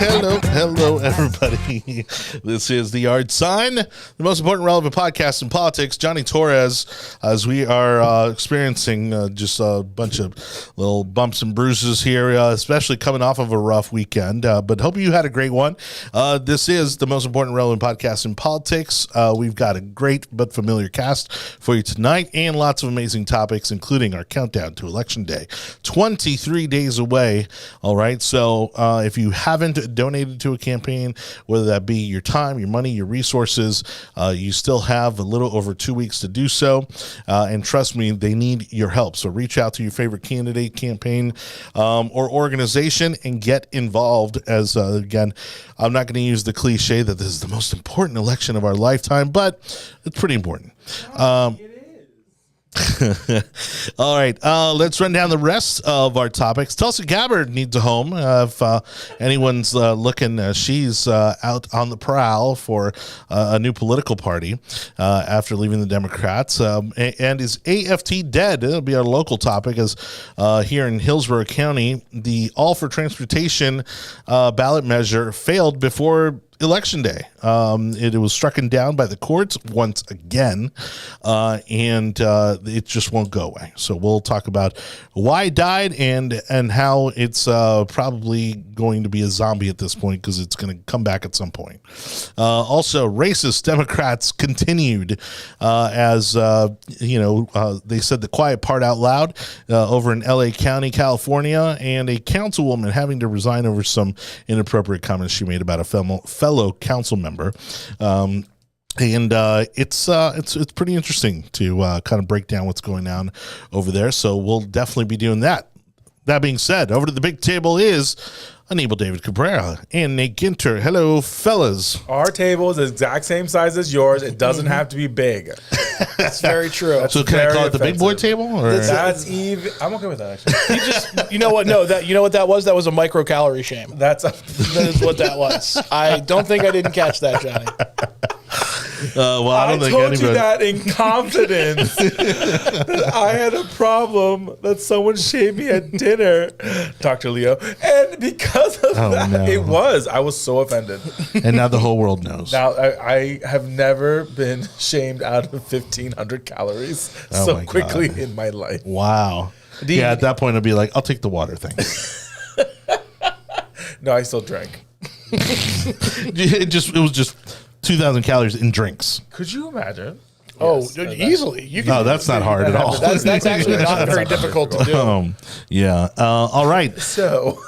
Hello, everybody. This is The Yard Sign, the most important relevant podcast in politics. Jonny Torres, as we are experiencing just a bunch of little bumps and bruises here, especially coming off of a rough weekend. But hope you had a great one. This is the most important relevant podcast in politics. We've got a great but familiar cast for you tonight and lots of amazing topics, including our countdown to Election Day. 23 days away. All right. So if you haven't donated to a campaign, whether that be your time, your money, your resources, you still have a little over 2 weeks to do so. And trust me, they need your help. So reach out to your favorite candidate, campaign, or organization and get involved. As again, I'm not going to use the cliche that this is the most important election of our lifetime, but it's pretty important. All right, let's run down the rest of our topics. Tulsi Gabbard needs a home. If anyone's looking, she's out on the prowl for a new political party after leaving the Democrats. And is AFT dead? It'll be our local topic, as here in Hillsborough County, the All for Transportation ballot measure failed before Election Day. It was struck down by the courts once again, and it just won't go away. So we'll talk about why it died and how it's probably going to be a zombie at this point, because it's going to come back at some point. Also, racist Democrats continued as they said the quiet part out loud over in LA County, California, and a councilwoman having to resign over some inappropriate comments she made about a fellow council member. And it's pretty interesting to kind of break down what's going on over there. So we'll definitely be doing that. That being said, over to the big table is Anibal David Cabrera and Nate Ginter. Hello, fellas. Our table is the exact same size as yours. It doesn't have to be big. That's very true. That's so can I call it the big boy table? Or? That's even. I'm okay with that, actually. You know what? No, you know what that was? That was a microcalorie shame. That is what that was. I don't think I didn't catch that, Johnny. Well, I told you that in confidence that I had a problem that someone shamed me at dinner, Dr. Leo, and because of that, I was so offended. And now the whole world knows. Now I have never been shamed out of 1,500 calories so quickly in my life. Wow. At that point, I'd be like, I'll take the water thing. No, I still drank. It was just 2,000 calories in drinks. Could you imagine? Yes, easily. No, that's not hard at all. That's actually not very difficult to do. Yeah. All right. So.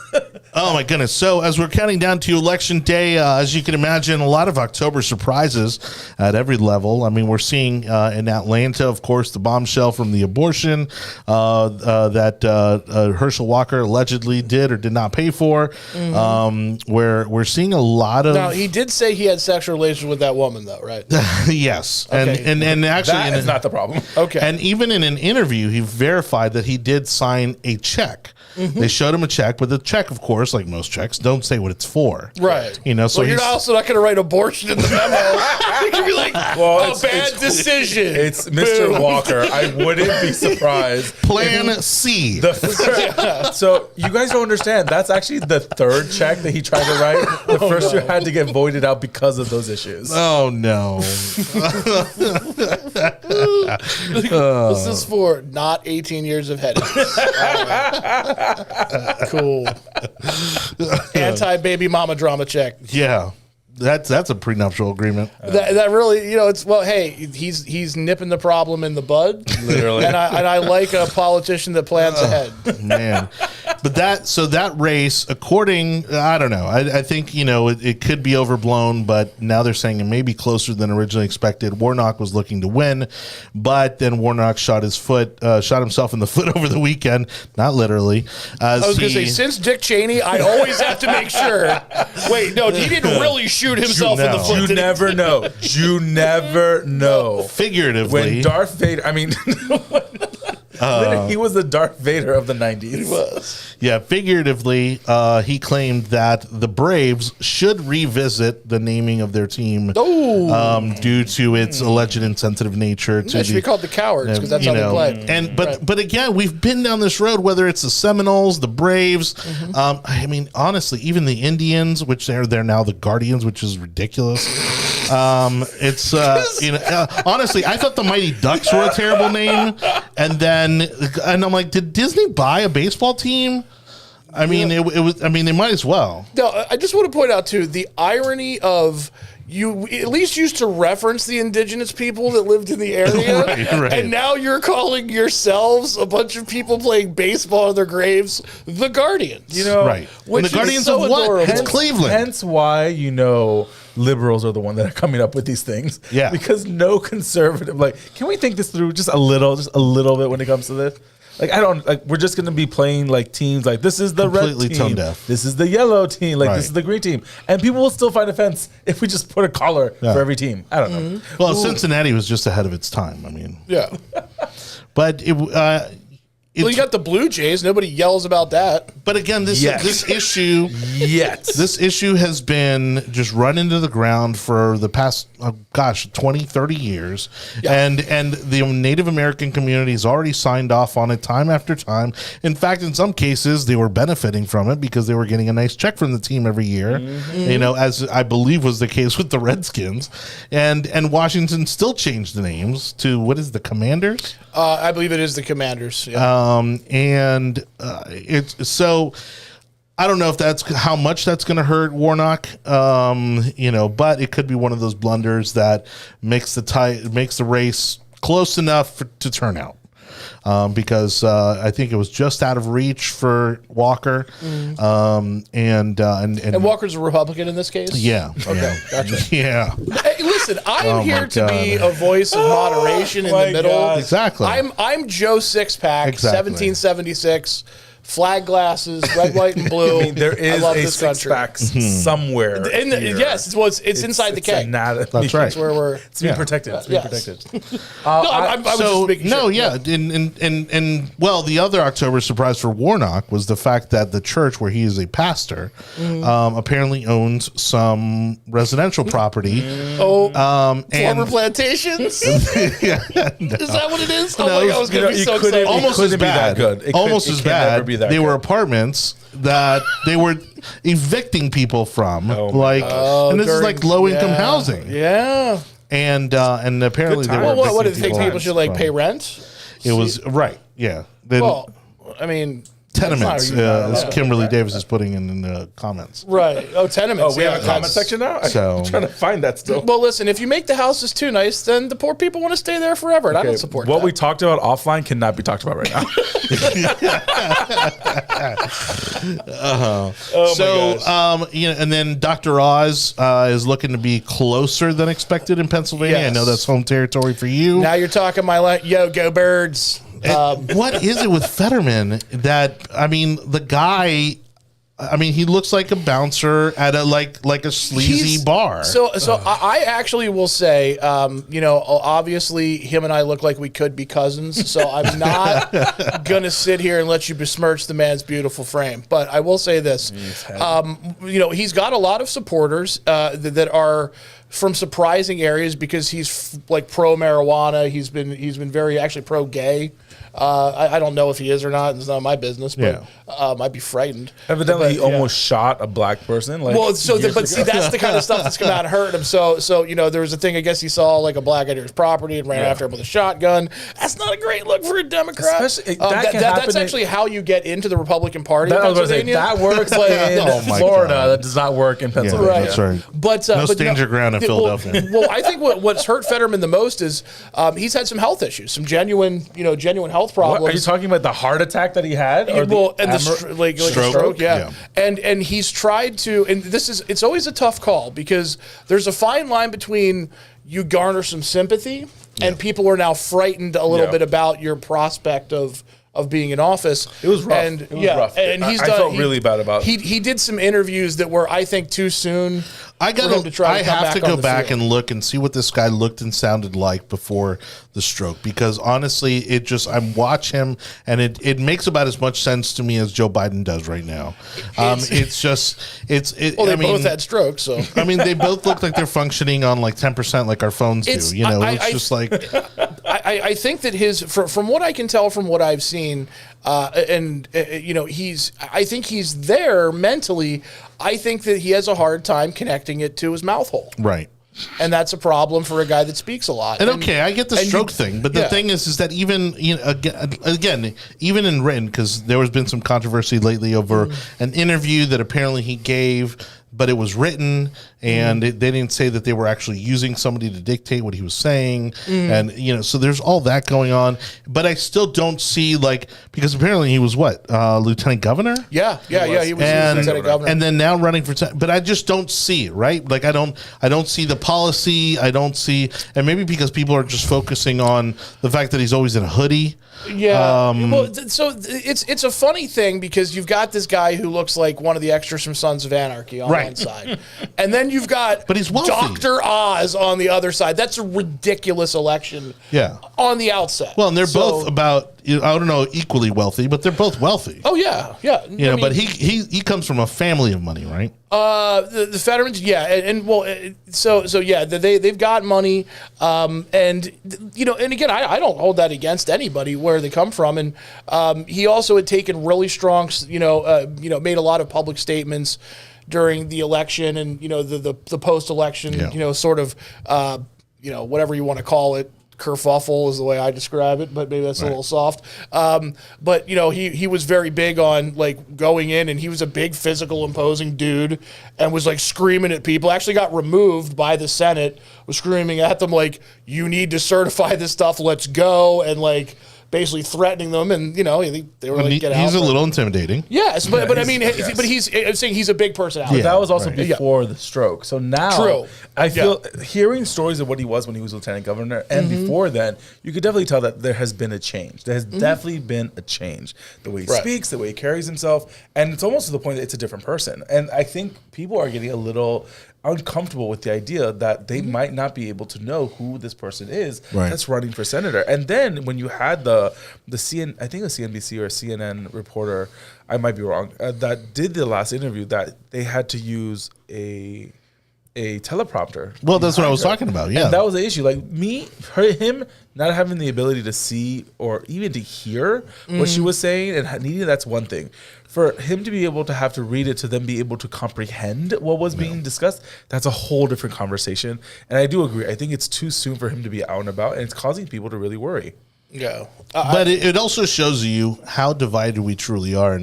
Oh, my goodness. So as we're counting down to Election Day, as you can imagine, a lot of October surprises at every level. I mean, we're seeing in Atlanta, of course, the bombshell from the abortion that Herschel Walker allegedly did or did not pay for. Mm-hmm. Where we're seeing a lot of... Now, he did say he had sexual relations with that woman, though, right? Yes. Okay. And actually... That is not the problem. Okay. And even in an interview, he verified that he did sign a check. Mm-hmm. They showed him a check, but the check, of course, like most checks, don't say what it's for. Right. So you're also not going to write abortion in the memo. You can be like, bad decision. It's Mr. Boom. Walker. I wouldn't be surprised. Plan C. So you guys don't understand. That's actually the third check that he tried to write. The first two had to get voided out because of those issues. Oh, no. This is for not 18 years of headaches. Cool. Anti-baby mama drama check. Yeah. That's a prenuptial agreement. That really, it's hey, he's nipping the problem in the bud, literally. And I like a politician that plans ahead. Man, but that race, according, I don't know, I think it could be overblown, but now they're saying it may be closer than originally expected. Warnock was looking to win, but then Warnock shot himself in the foot over the weekend, not literally. I was going to say, since Dick Cheney, I always have to make sure. Wait, no, he didn't really shoot himself in the foot. You never know. You never know. Figuratively. When Darth Vader, He was the Darth Vader of the 90s. He was. Yeah, figuratively, he claimed that the Braves should revisit the naming of their team due to its alleged insensitive nature. They should be called the Cowards because that's how they play. And but again, we've been down this road. Whether it's the Seminoles, the Braves, I mean, honestly, even the Indians, which they're now the Guardians, which is ridiculous. It's honestly, I thought the Mighty Ducks were a terrible name, and I'm like, did Disney buy a baseball team? I mean, it was. I mean, they might as well. No, I just want to point out too the irony of. You at least used to reference the indigenous people that lived in the area, right. And now you're calling yourselves a bunch of people playing baseball in their graves the Guardians. Right? And the Guardians of what? Adorable. It's Cleveland. Hence why liberals are the one that are coming up with these things. Yeah, because no conservative can we think this through just a little bit when it comes to this? We're just going to be playing teams this is the completely red team, tone deaf. This is the yellow team, right. This is the green team, and people will still find offense if we just put a color for every team. I don't know. Well, Cincinnati was just ahead of its time. I mean, yeah, but well, you got the Blue Jays. Nobody yells about that. But again, this issue, this issue has been just run into the ground for the past, 20, 30 years. Yeah. And the Native American community has already signed off on it time after time. In fact, in some cases, they were benefiting from it because they were getting a nice check from the team every year, as I believe was the case with the Redskins. And Washington still changed the names to, what is the Commanders? I believe it is the Commanders. Yeah. It's so I don't know if that's how much that's going to hurt Warnock, but it could be one of those blunders that makes the race close enough to turn out. Because I think it was just out of reach for Walker, and Walker's a Republican in this case. Yeah. Okay. Gotcha. Yeah. Hey, listen, I'm here to be a voice of moderation in the middle. God. Exactly. I'm Joe Sixpack, 1776. Flag glasses, red, white, and blue. I mean, there is I love a this country. six-pack somewhere. Yes, it's inside the K. That's right. That's where we're. It's being protected. It's being protected. I was just making sure. The other October surprise for Warnock was the fact that the church where he is a pastor apparently owns some residential property. Former plantations? Is that what it is? Oh my God, I was going to be so excited. Almost as bad. Almost as bad. They were good. apartments that they were evicting people from, and this is like low income housing. Yeah, and apparently they were. What did they think people should pay rent? It was right. Yeah. Then, I mean. Tenements, as Kimberly Davis is putting in the comments. Right. Oh, tenements. We have a comment section now? I'm trying to find that still. Well, listen, if you make the houses too nice, then the poor people want to stay there forever, and I don't support that. What we talked about offline cannot be talked about right now. And then Dr. Oz is looking to be closer than expected in Pennsylvania. Yes. I know that's home territory for you. Now you're talking go Birds. What is it with Fetterman that, the guy, he looks like a bouncer at a sleazy bar. So I actually will say, obviously him and I look like we could be cousins. So I'm not going to sit here and let you besmirch the man's beautiful frame. But I will say this, he's got a lot of supporters that are from surprising areas because he's pro marijuana. He's been very actually pro gay. I don't know if he is or not. It's not my business, but I'd be frightened. Evidently, he almost shot a black person. See, that's the kind of stuff that's come out and hurt him. So there was a thing. I guess he saw a black at his property and ran after him with a shotgun. That's not a great look for a Democrat. That's actually how you get into the Republican Party. That works in Florida. That does not work in Pennsylvania. Yeah, that's right. But no danger ground in Philadelphia. Well, I think what's hurt Fetterman the most is he's had some health issues, some genuine health problems. What, are you talking about the heart attack that he had? Stroke, yeah. And he's tried to, and it's always a tough call because there's a fine line between you garner some sympathy and people are now frightened a little bit about your prospect of being in office. It was rough. And rough. And I felt really bad about it. He did some interviews that were, I think, too soon. I him to try to come have to back on go the back field. and look and see what this guy looked and sounded like before the stroke, because honestly, I watch him and it makes about as much sense to me as Joe Biden does right now. Well, they both had strokes, so I mean, they both look like they're functioning on like 10%, like our phones do. It's just like I think that from what I can tell from what I've seen, I think he's there mentally. I think that he has a hard time connecting it to his mouth hole. Right. And that's a problem for a guy that speaks a lot. And okay, I get the stroke thing, but the thing is that even again, even in written, because there has been some controversy lately over an interview that apparently he gave, but it was written, and they didn't say that they were actually using somebody to dictate what he was saying, and so there's all that going on. But I still don't see, like, because apparently he was lieutenant governor. Yeah, he was lieutenant governor, and then now running for. But I just don't see it, right? Like I don't see the policy. I don't see, and maybe because people are just focusing on the fact that he's always in a hoodie. Yeah. So it's a funny thing because you've got this guy who looks like one of the extras from Sons of Anarchy on one side, and then you've got but he's wealthy. Dr. Oz on the other side. That's a ridiculous election. Yeah. On the outset. Well, and they're both about I don't know equally wealthy, but they're both wealthy. Oh yeah. But he comes from a family of money, right? The Fettermans, they've got money, and again, I don't hold that against anybody where they come from, and he also had taken really strong, made a lot of public statements during the election and the post-election, sort of, whatever you want to call it. Kerfuffle is the way I describe it, but maybe that's a little soft. But he was very big on like going in, and he was a big physical imposing dude, and was like screaming at people. Actually got removed by the Senate. Was screaming at them like, "You need to certify this stuff. Let's go!" And like basically threatening them, and they were like, "Get out." He's a little intimidating. Yes, but I'm saying he's a big personality. But that was also before the stroke. So now, I feel hearing stories of what he was when he was lieutenant governor, and before then, you could definitely tell that there has been a change. There has definitely been a change. The way he speaks, the way he carries himself, and it's almost to the point that it's a different person. And I think people are getting a little uncomfortable with the idea that they might not be able to know who this person is that's running for senator. And then when you had the CNBC or CNN reporter, I might be wrong, that did the last interview, that they had to use a teleprompter. Well, that's what I was talking about. Yeah, and that was the issue. Like him not having the ability to see or even to hear what she was saying and needing, that's one thing. For him to be able to have to read it to then be able to comprehend what was being discussed, that's a whole different conversation. And I do agree. I think it's too soon for him to be out and about, and it's causing people to really worry. Yeah. But it also shows you how divided we truly are.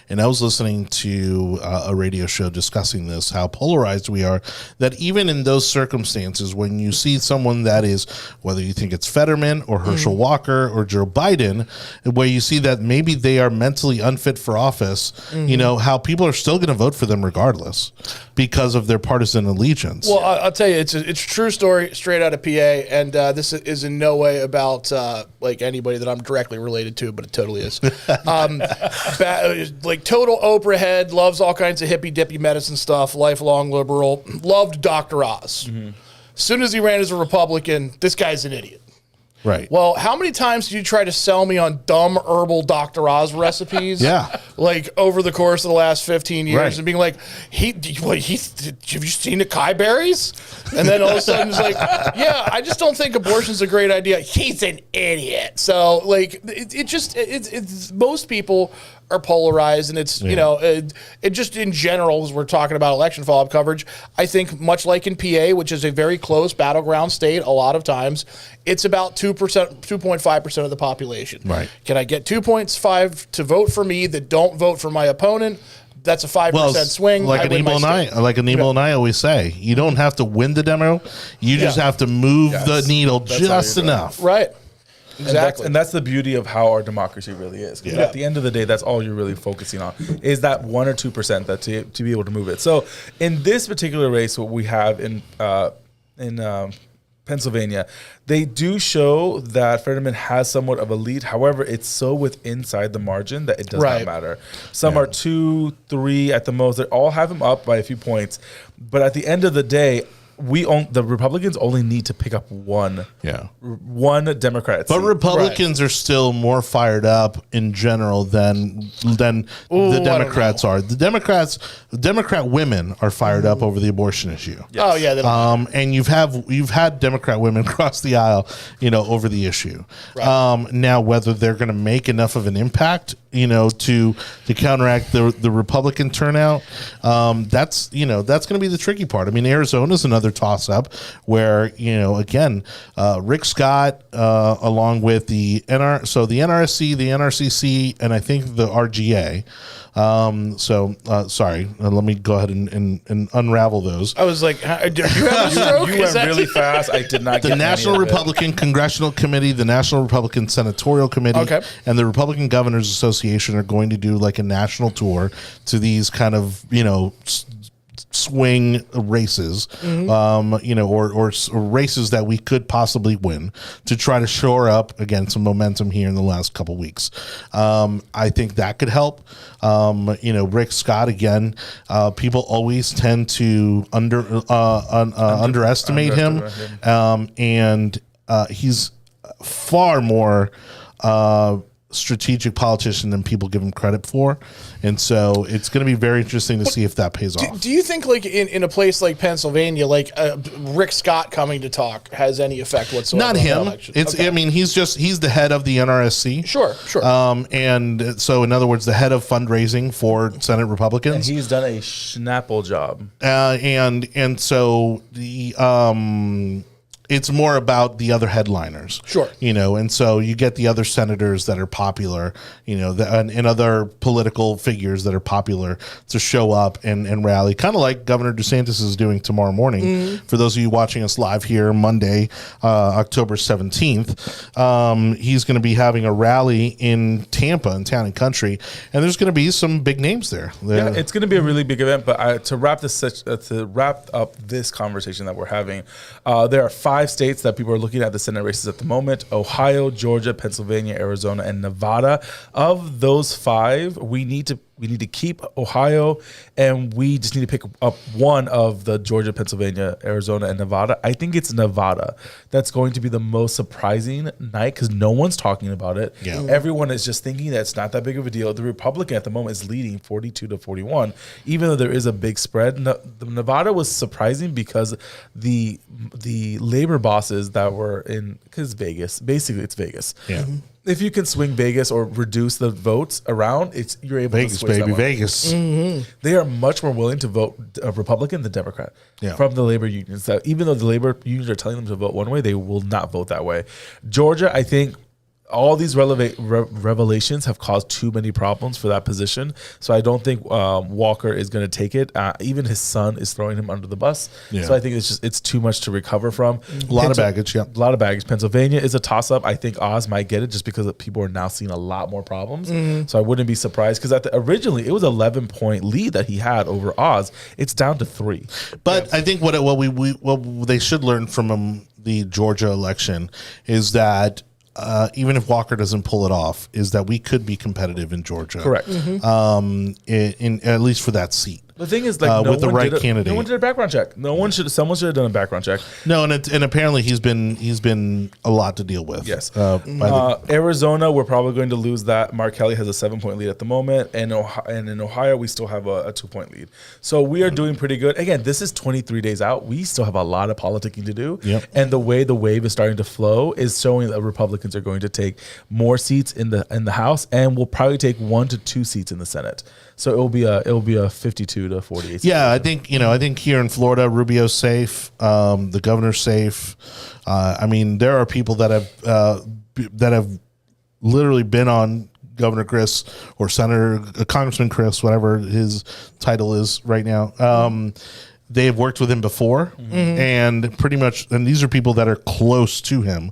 And I was listening to a radio show discussing this, how polarized we are, that even in those circumstances, when you see someone that is, whether you think it's Fetterman or Herschel Walker or Joe Biden, where you see that maybe they are mentally unfit for office, how people are still going to vote for them regardless because of their partisan allegiance. Well, I'll tell you, it's a true story straight out of PA. And this is in no way about anybody that I'm directly related to, but it totally is. Like total Oprah head, loves all kinds of hippy dippy medicine stuff, lifelong liberal, loved Dr. Oz. As soon as he ran as a Republican, this guy's an idiot. Right. Well, how many times did you try to sell me on dumb herbal Dr. Oz recipes? Like over the course of the last 15 years, and being like, have you seen acai berries? And then all of a sudden it's like, yeah, I just don't think abortion's a great idea. He's an idiot. So like, it's most people are polarized, and it's it just in general, as we're talking about election follow-up coverage, I think much like in PA, which is a very close battleground state, a lot of times it's about 2.5% of the population. Right? Can I get 2.5 to vote for me that don't vote for my opponent? That's a 5% swing. Like Anibal and I always say, you don't have to win the demo, you just have to move the needle just enough. Right. Exactly. And that's the beauty of how our democracy really is. At the end of the day, that's all you're really focusing on, is that 1 or 2% that to be able to move it. So in this particular race, what we have in Pennsylvania, they do show that Fetterman has somewhat of a lead. However, it's so inside the margin that it does not matter. Some are 2, 3 at the most. They all have him up by a few points. But at the end of the day, the Republicans only need to pick up one Democrat But seat. Republicans are still more fired up in general than the Democrats are. The Democrat women are fired up over the abortion issue. Yes. Oh yeah, and you've had Democrat women cross the aisle, over the issue. Right. Now, whether they're going to make enough of an impact, to counteract the Republican turnout, that's going to be the tricky part. I mean, Arizona's another toss-up where again, Rick Scott, along with the the NRSC, the NRCC, and I think the RGA. Sorry, let me go ahead and unravel those. I was like, do you have a stroke? You went really fast. I did not. The National Republican Congressional Committee, the National Republican Senatorial Committee, and the Republican Governors Association are going to do like a national tour to these kind of swing races, or races that we could possibly win to try to shore up again some momentum here in the last couple weeks. I think that could help. Rick Scott again. People always tend to underestimate him, and he's far more strategic politician than people give him credit for, and so it's going to be very interesting to see if that pays off. Do you think, like in a place like Pennsylvania, like Rick Scott coming to talk has any effect whatsoever? Not him. It's I mean, he's the head of the NRSC. Sure. And so in other words, the head of fundraising for Senate Republicans. And he's done a Schnapple job. And so the it's more about the other headliners. Sure. And so you get the other senators that are popular, and other political figures that are popular to show up and rally, kind of like Governor DeSantis is doing tomorrow morning. For those of you watching us live here, Monday, October 17th, he's going to be having a rally in Tampa, in Town and Country, and there's going to be some big names there. Yeah, it's going to be a really big event, but to wrap up this conversation that we're having, there are 5 states that people are looking at the Senate races at the moment: Ohio, Georgia, Pennsylvania, Arizona, and Nevada. Of those 5, we need to keep Ohio, and we just need to pick up one of the Georgia, Pennsylvania, Arizona, and Nevada. I think it's Nevada that's going to be the most surprising night because no one's talking about it. Yeah. Everyone is just thinking that it's not that big of a deal. The Republican at the moment is leading 42-41, even though there is a big spread. Nevada was surprising because the labor bosses that were in, because Vegas, basically it's Vegas. Yeah. If you can swing Vegas or reduce the votes around, you're able to switch baby, Vegas. They are much more willing to vote Republican than Democrat from the labor unions. That even though the labor unions are telling them to vote one way, they will not vote that way. Georgia, I think, all these revelations have caused too many problems for that position. So I don't think Walker is going to take it. Even his son is throwing him under the bus. Yeah. So I think it's too much to recover from. A lot of baggage, yeah. A lot of baggage. Pennsylvania is a toss-up. I think Oz might get it just because people are now seeing a lot more problems. So I wouldn't be surprised because originally it was 11-point lead that he had over Oz. It's down to 3. But I think what they should learn from the Georgia election is that even if Walker doesn't pull it off, is that we could be competitive in Georgia. Correct. In at least for that seat. The thing is, like, with the right candidate, no one did a background check. Someone should have done a background check. No, and apparently he's been a lot to deal with. Yes. Arizona, we're probably going to lose that. Mark Kelly has a 7-point lead at the moment, and in Ohio we still have a 2-point lead. So we are doing pretty good. Again, this is 23 days out. We still have a lot of politicking to do. Yep. And the way the wave is starting to flow is showing that Republicans are going to take more seats in the House, and will probably take 1 to 2 seats in the Senate. So it will be a 52-48. Yeah, I think here in Florida, Rubio's safe. The governor's safe. I mean, there are people that have literally been on Governor Chris or Congressman Chris, whatever his title is right now. They have worked with him before, and pretty much, and these are people that are close to him,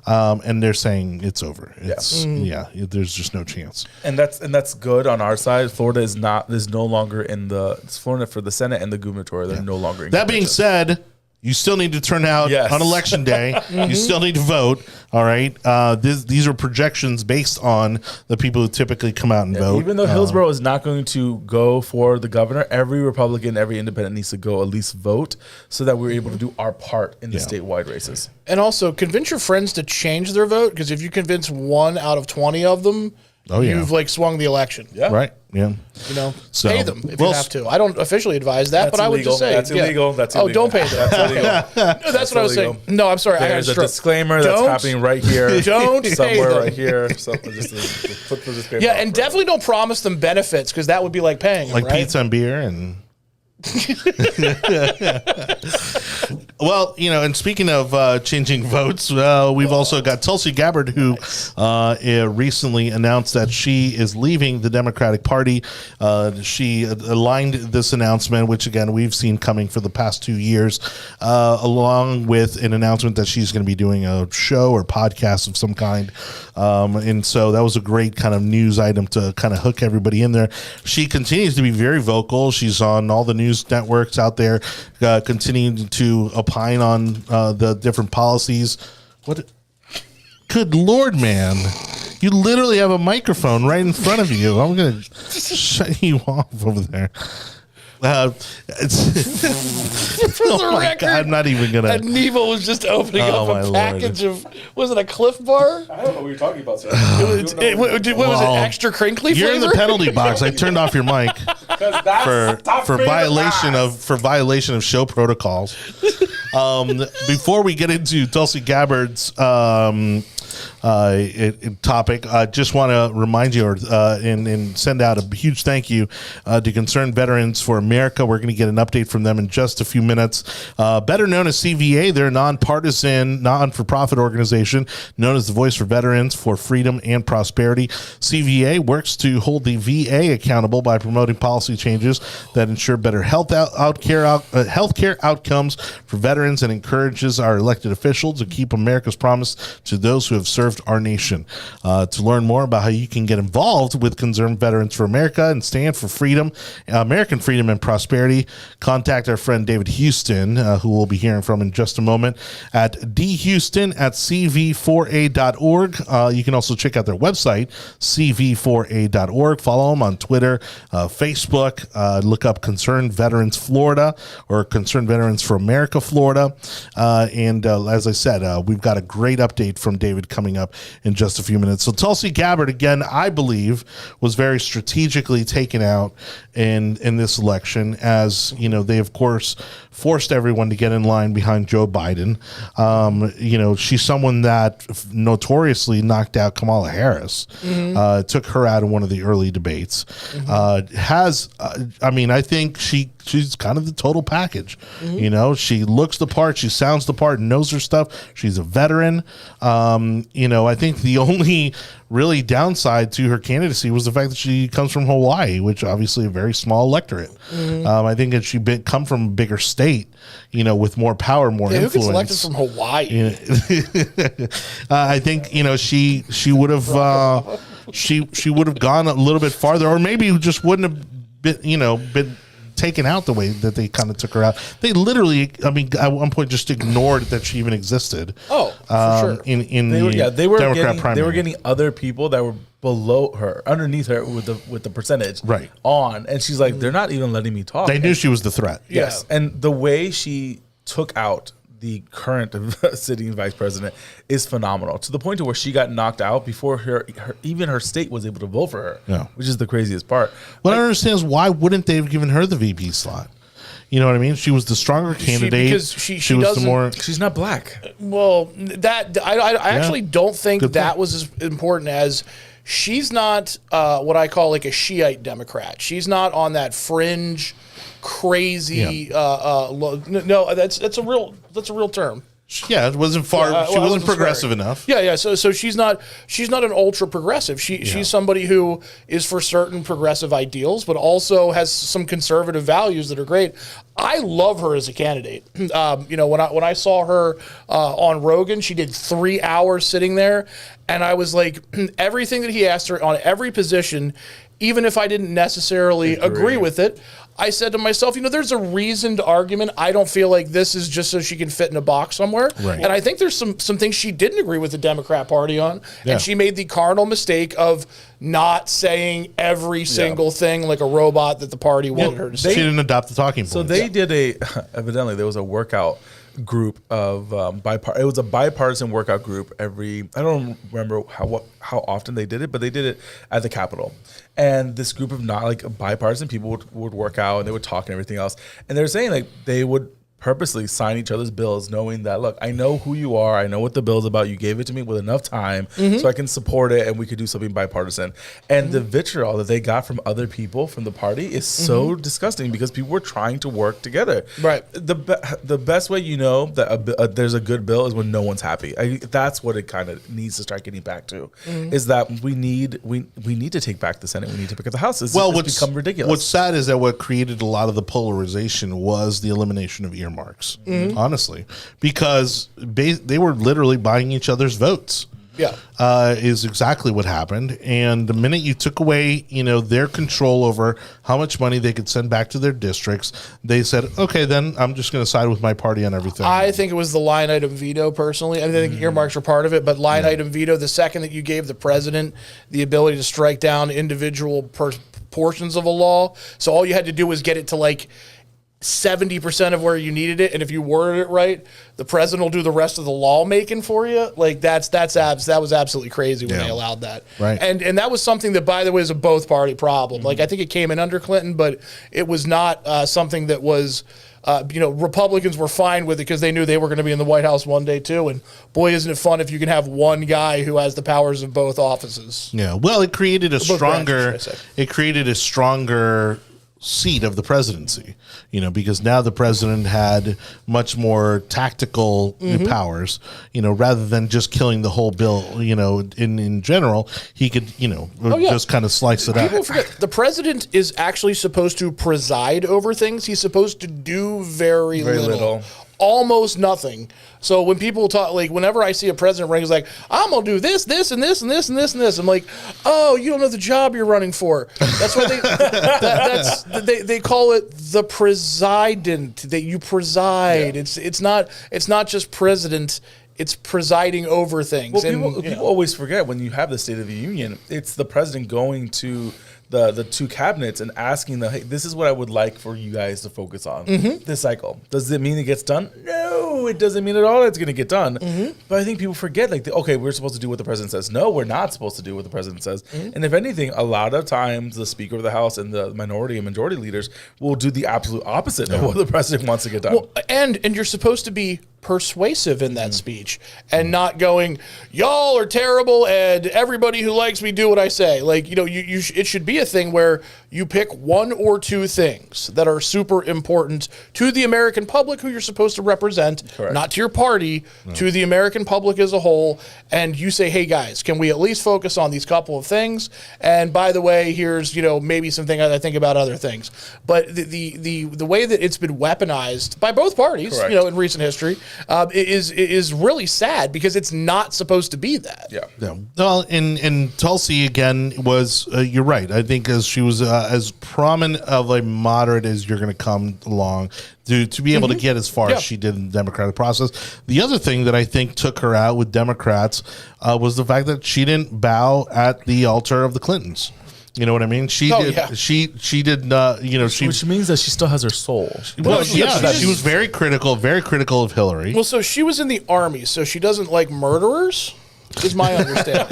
and they're saying it's over. There's just no chance. And that's good on our side. Florida is no longer in Florida for the Senate and the gubernatorial. They're no longer in that being said, You still need to turn out Yes. on election day. You still need to vote. All right. These are projections based on the people who typically come out and vote. Even though Hillsborough is not going to go for the governor, every Republican, every independent needs to go at least vote so that we're able to do our part in the statewide races. And also, convince your friends to change their vote, because if you convince 1 out of 20 of them, you've like swung the election. Yeah. Right. Yeah. You know, So, pay them if you have to. I don't officially advise that, but I would just say that's illegal. That's illegal. Oh, don't pay them. That's illegal. No, that's what I was saying. No, I'm sorry. There's I a got disclaimer that's Don't- happening right here. Don't pay somewhere them. right here. So just put the disclaimer. Yeah, out and for definitely don't promise them benefits, because that would be like paying them, Like right? pizza and beer and. Well, you know, and speaking of changing votes, we've also got Tulsi Gabbard, who recently announced that she is leaving the Democratic Party. She aligned this announcement, which, again, we've seen coming for the past 2 years, along with an announcement that she's going to be doing a show or podcast of some kind. And so that was a great kind of news item to kind of hook everybody in there. She continues to be very vocal. She's on all the news networks out there, continuing to opine on the different policies. What? Good Lord, man. You literally have a microphone right in front of you. I'm going to shut you off over there. Oh my God, I'm not even going to. Anibal was just opening Oh, up my a package of, was it a Cliff Bar? I don't know what you're talking about, sir. What was Well, it, extra crinkly You're flavor? in the penalty box. I turned off your mic for violation of show protocols. Before we get into Tulsi Gabbard's topic, I just want to remind you and send out a huge thank you to Concerned Veterans for America. We're going to get an update from them in just a few minutes. Better known as CVA, they're a nonpartisan, non-for-profit organization known as the Voice for Veterans for Freedom and Prosperity. CVA works to hold the VA accountable by promoting policy changes that ensure better healthcare outcomes for veterans and encourages our elected officials to keep America's promise to those who have served our nation. To learn more about how you can get involved with Concerned Veterans for America and stand for freedom, American freedom and prosperity, contact our friend David Houston, who we'll be hearing from in just a moment, at dhouston@cv4a.org. You can also check out their website, cv4a.org. Follow them on Twitter, Facebook. Look up Concerned Veterans Florida or Concerned Veterans for America Florida. And as I said, we've got a great update from David coming up in just a few minutes. So Tulsi Gabbard, again, I believe, was very strategically taken out in this election, as you know, they of course forced everyone to get in line behind Joe Biden. You know, she's someone that notoriously knocked out Kamala Harris, took her out in one of the early debates. I think she's kind of the total package. You know, she looks the part, she sounds the part, knows her stuff. She's a veteran. You know, I think the only really downside to her candidacy was the fact that she comes from Hawaii, which obviously a very small electorate. I think that she come from a bigger state, you know, with more power, more influence. Who gets elected from Hawaii? You know, I think, you know, she would have she would have gone a little bit farther, or maybe just wouldn't have been taken out the way that they kind of took her out. They literally, I mean, at one point just ignored that she even existed. Oh, for sure. In They were Democrat primary. They were getting other people that were below her, underneath her with the percentage Right on, and she's like, they're not even letting me talk. They knew she was the threat. Yes, and the way she took out the current sitting vice president is phenomenal, to the point to where she got knocked out before even her state was able to vote for her, which is the craziest part. What I don't understand is, why wouldn't they have given her the VP slot? You know what I mean? She was the stronger candidate. Because she was the more. She's not black. Well, that I actually don't think that was as important as. She's not what I call like a Shiite Democrat. She's not on that fringe, crazy. No, that's a real term. Yeah, it wasn't far. She wasn't progressive enough. Yeah. So she's not an ultra progressive. She's somebody who is for certain progressive ideals, but also has some conservative values that are great. I love her as a candidate. You know, when I saw her on Rogan, she did 3 hours sitting there, and I was like, everything that he asked her on every position, even if I didn't necessarily agree with it, I said to myself, there's a reasoned argument. I don't feel like this is just so she can fit in a box somewhere. Right. And I think there's some things she didn't agree with the Democrat Party on. And she made the cardinal mistake of not saying every single thing like a robot that the party wanted her to say. She didn't adopt the talking points. So they did evidently there was a workout group of it was a bipartisan workout group I don't remember how often they did it, but they did it at the Capitol. And this group of not like bipartisan people would work out and they would talk and everything else. And they were saying like they would purposely sign each other's bills knowing that, look, I know who you are. I know what the bill's about. You gave it to me with enough time so I can support it and we could do something bipartisan. And the vitriol that they got from other people from the party is so disgusting because people were trying to work together. Right. The best way that there's a good bill is when no one's happy. That's what it kind of needs to start getting back to, is that we need to take back the Senate. We need to pick up the House. It's become ridiculous. What's sad is that what created a lot of the polarization was the elimination of earmarks, honestly, because they were literally buying each other's votes. Yeah. Is exactly what happened. And the minute you took away, their control over how much money they could send back to their districts, they said, okay, then I'm just going to side with my party on everything. I think it was the line item veto, personally. I think earmarks were part of it, but line item veto, the second that you gave the president the ability to strike down individual portions of a law, so all you had to do was get it to like 70% of where you needed it, and if you worded it right, the president will do the rest of the lawmaking for you. Like that was absolutely crazy when they allowed that. Right. And that was something that, by the way, is a both party problem. Like I think it came in under Clinton, but it was not something that was. Republicans were fine with it because they knew they were going to be in the White House one day too. And boy, isn't it fun if you can have one guy who has the powers of both offices. Yeah. Well, it created a stronger seat of the presidency, because now the president had much more tactical powers, rather than just killing the whole bill, in general, he could, just kind of slice it up. People forget the president is actually supposed to preside over things. He's supposed to do very little. Almost nothing. So when people talk, like whenever I see a president running, he's like, I'm gonna do this, this, and this, and this, and this, and this. I'm like, oh, you don't know the job you're running for. That's why they call it the president. That you preside. Yeah. It's not just president. It's presiding over things. Well, people always forget when you have the State of the Union, it's the president going to the two cabinets and asking them, hey, this is what I would like for you guys to focus on this cycle. Does it mean it gets done? No, it doesn't mean at all it's going to get done. But I think people forget, okay, we're supposed to do what the president says. No, we're not supposed to do what the president says. And if anything, a lot of times the Speaker of the House and the minority and majority leaders will do the absolute opposite of what the president wants to get done. Well, and you're supposed to be persuasive in that speech and not going, y'all are terrible and everybody who likes me do what I say. Like, it should be a thing where you pick one or two things that are super important to the American public who you're supposed to represent, not to your party, to the American public as a whole. And you say, hey guys, can we at least focus on these couple of things? And by the way, here's, maybe something I think about other things. But the way that it's been weaponized by both parties, in recent history, is really sad because it's not supposed to be that. Yeah. Well, and Tulsi again was you're right. I think as she was as prominent of a moderate as you're going to come along to be able to get as far as she did in the Democratic process. The other thing that I think took her out with Democrats was the fact that she didn't bow at the altar of the Clintons. You know what I mean? She did. Yeah. She did not. Which means that she still has her soul. Well, she was very critical of Hillary. Well, so she was in the army, so she doesn't like murderers. Is my understanding.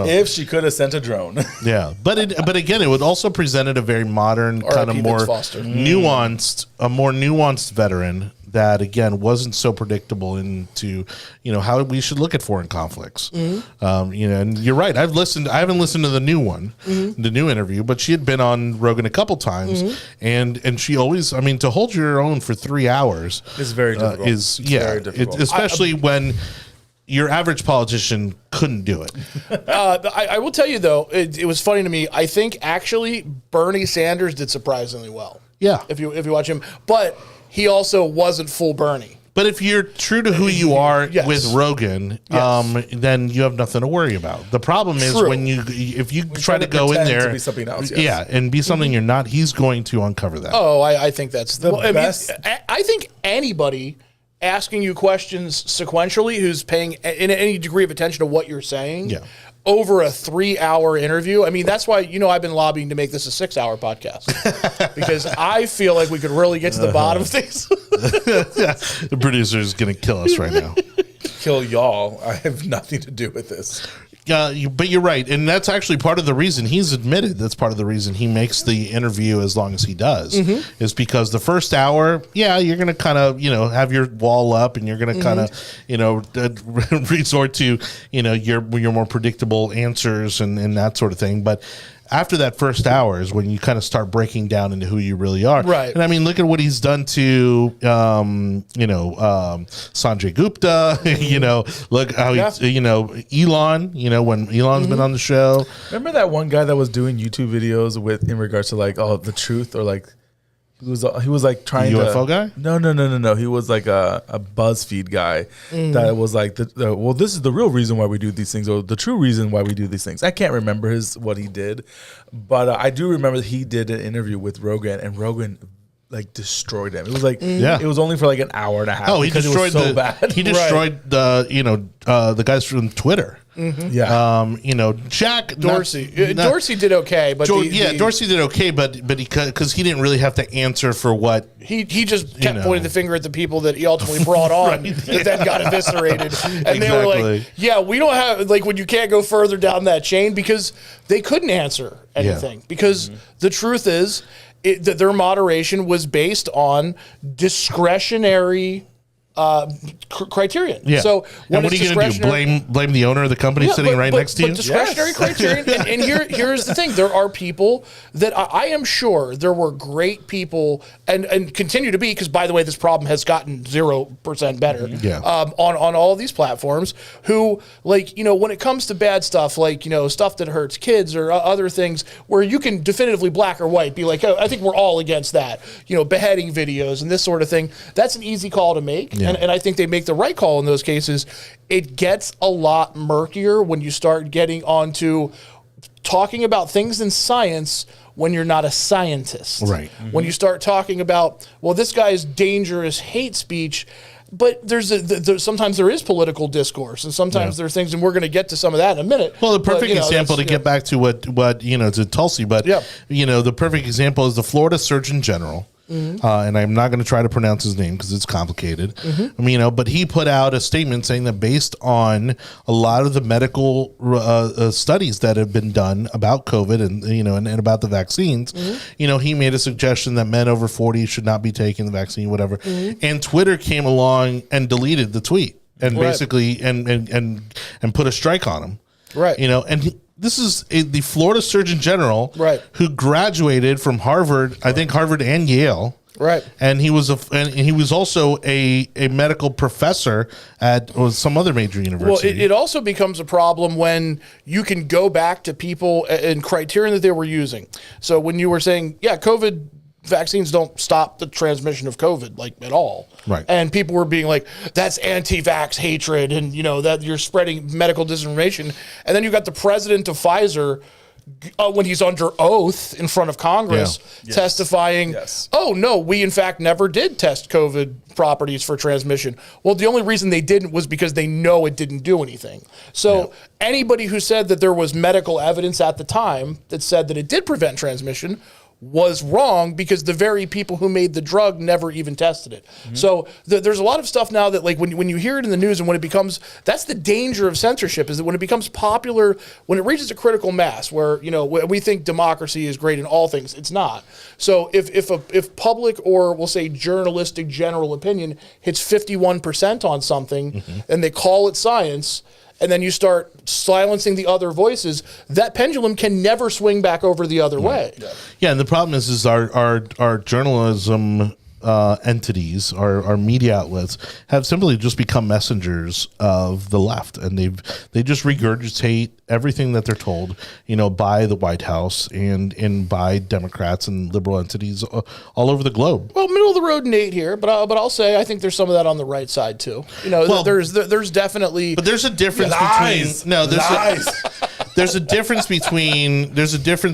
If she could have sent a drone. Yeah, but again, it would also presented a very modern, kind of more nuanced, a more nuanced veteran that again wasn't so predictable into how we should look at foreign conflicts. And you're right. I haven't listened to the new one, the new interview, but she had been on Rogan a couple times, and she always, to hold your own for 3 hours is very difficult. Very difficult. Especially when your average politician couldn't do it. I will tell you though, it was funny to me. I think actually Bernie Sanders did surprisingly well. Yeah, if you watch him, but he also wasn't full Bernie. But if you're true to who you are Yes. with Rogan, then you have nothing to worry about. The problem is when if you try to go in pretend there to be something else, and be something you're not, he's going to uncover that. Oh, I think that's the best. I think anybody asking you questions sequentially who's paying in any degree of attention to what you're saying over a 3-hour interview. I mean, that's why, I've been lobbying to make this a 6-hour podcast because I feel like we could really get to the bottom of things. The producer is going to kill us right now. Kill y'all. I have nothing to do with this. But you're right. And that's actually part of the reason he's admitted that's part of the reason he makes the interview as long as he does is because the first hour, you're going to kind of, have your wall up and you're going to kind of, resort to, your more predictable answers and that sort of thing. But after that first hour is when you kind of start breaking down into who you really are. Right. And I mean, look at what he's done to, Sanjay Gupta, look how he's, Elon, when Elon's been on the show. Remember that one guy that was doing YouTube videos in regards to the truth or he was like trying UFO to guy? No. He was like a BuzzFeed guy that was like, well, this is the real reason why we do these things, or the true reason why we do these things. I can't remember what he did, but I do remember that he did an interview with Rogan, and Rogan destroyed him. It was it was only for an hour and a half. Oh, he destroyed it was so bad. He destroyed the guys from Twitter. Yeah. Jack Dorsey. Dorsey did okay, but Dorsey did okay, but because he didn't really have to answer for what he just kept pointing the finger at the people that he ultimately brought on that then got eviscerated, and they were like, we don't have when you can't go further down that chain because they couldn't answer anything because the truth is that their moderation was based on discretionary criterion. Yeah. So and what are you going to do? Blame the owner of the company sitting right next to you? Discretionary criterion. And here's the thing: there are people that I am sure there were great people and continue to be, because by the way, this problem has gotten 0% better. On all of these platforms, who when it comes to bad stuff, stuff that hurts kids or other things, where you can definitively black or white be like, oh, I think we're all against that. Beheading videos and this sort of thing. That's an easy call to make. Yeah. And I think they make the right call in those cases. It gets a lot murkier when you start getting onto talking about things in science when you're not a scientist. Right. When you start talking about, well, this guy's dangerous hate speech, but there's sometimes there is political discourse, and sometimes there are things, and we're going to get to some of that in a minute. Well, the perfect example to get back to what to Tulsi, but the perfect example is the Florida Surgeon General. And I'm not going to try to pronounce his name because it's complicated. But he put out a statement saying that based on a lot of the medical studies that have been done about COVID and about the vaccines, he made a suggestion that men over 40 should not be taking the vaccine, whatever. And Twitter came along and deleted the tweet and basically and put a strike on him. Right. And this is the Florida Surgeon General, who graduated from Harvard, I think Harvard and Yale, and he was also a medical professor at some other major university. Well, it also becomes a problem when you can go back to people and criterion that they were using. So when you were saying, COVID vaccines don't stop the transmission of COVID at all. Right. And people were being like, that's anti-vax hatred and, that you're spreading medical disinformation. And then you got the president of Pfizer when he's under oath in front of Congress testifying, oh, no, we in fact never did test COVID properties for transmission. Well, the only reason they didn't was because they know it didn't do anything. So anybody who said that there was medical evidence at the time that said that it did prevent transmission was wrong, because the very people who made the drug never even tested it. So there's a lot of stuff now that when you hear it in the news and when it becomes, that's the danger of censorship, is that when it becomes popular, when it reaches a critical mass where, we think democracy is great in all things, it's not. So if public, or we'll say journalistic general opinion, hits 51% on something and they call it science, and then you start silencing the other voices, that pendulum can never swing back over the other way. Yeah, and the problem is our journalism entities or media outlets have simply just become messengers of the left, and they just regurgitate everything that they're told, by the White House and by Democrats and liberal entities all over the globe. Well, middle of the road Nate here, but I'll say I think there's some of that on the right side too. There's definitely, but there's a difference there's a difference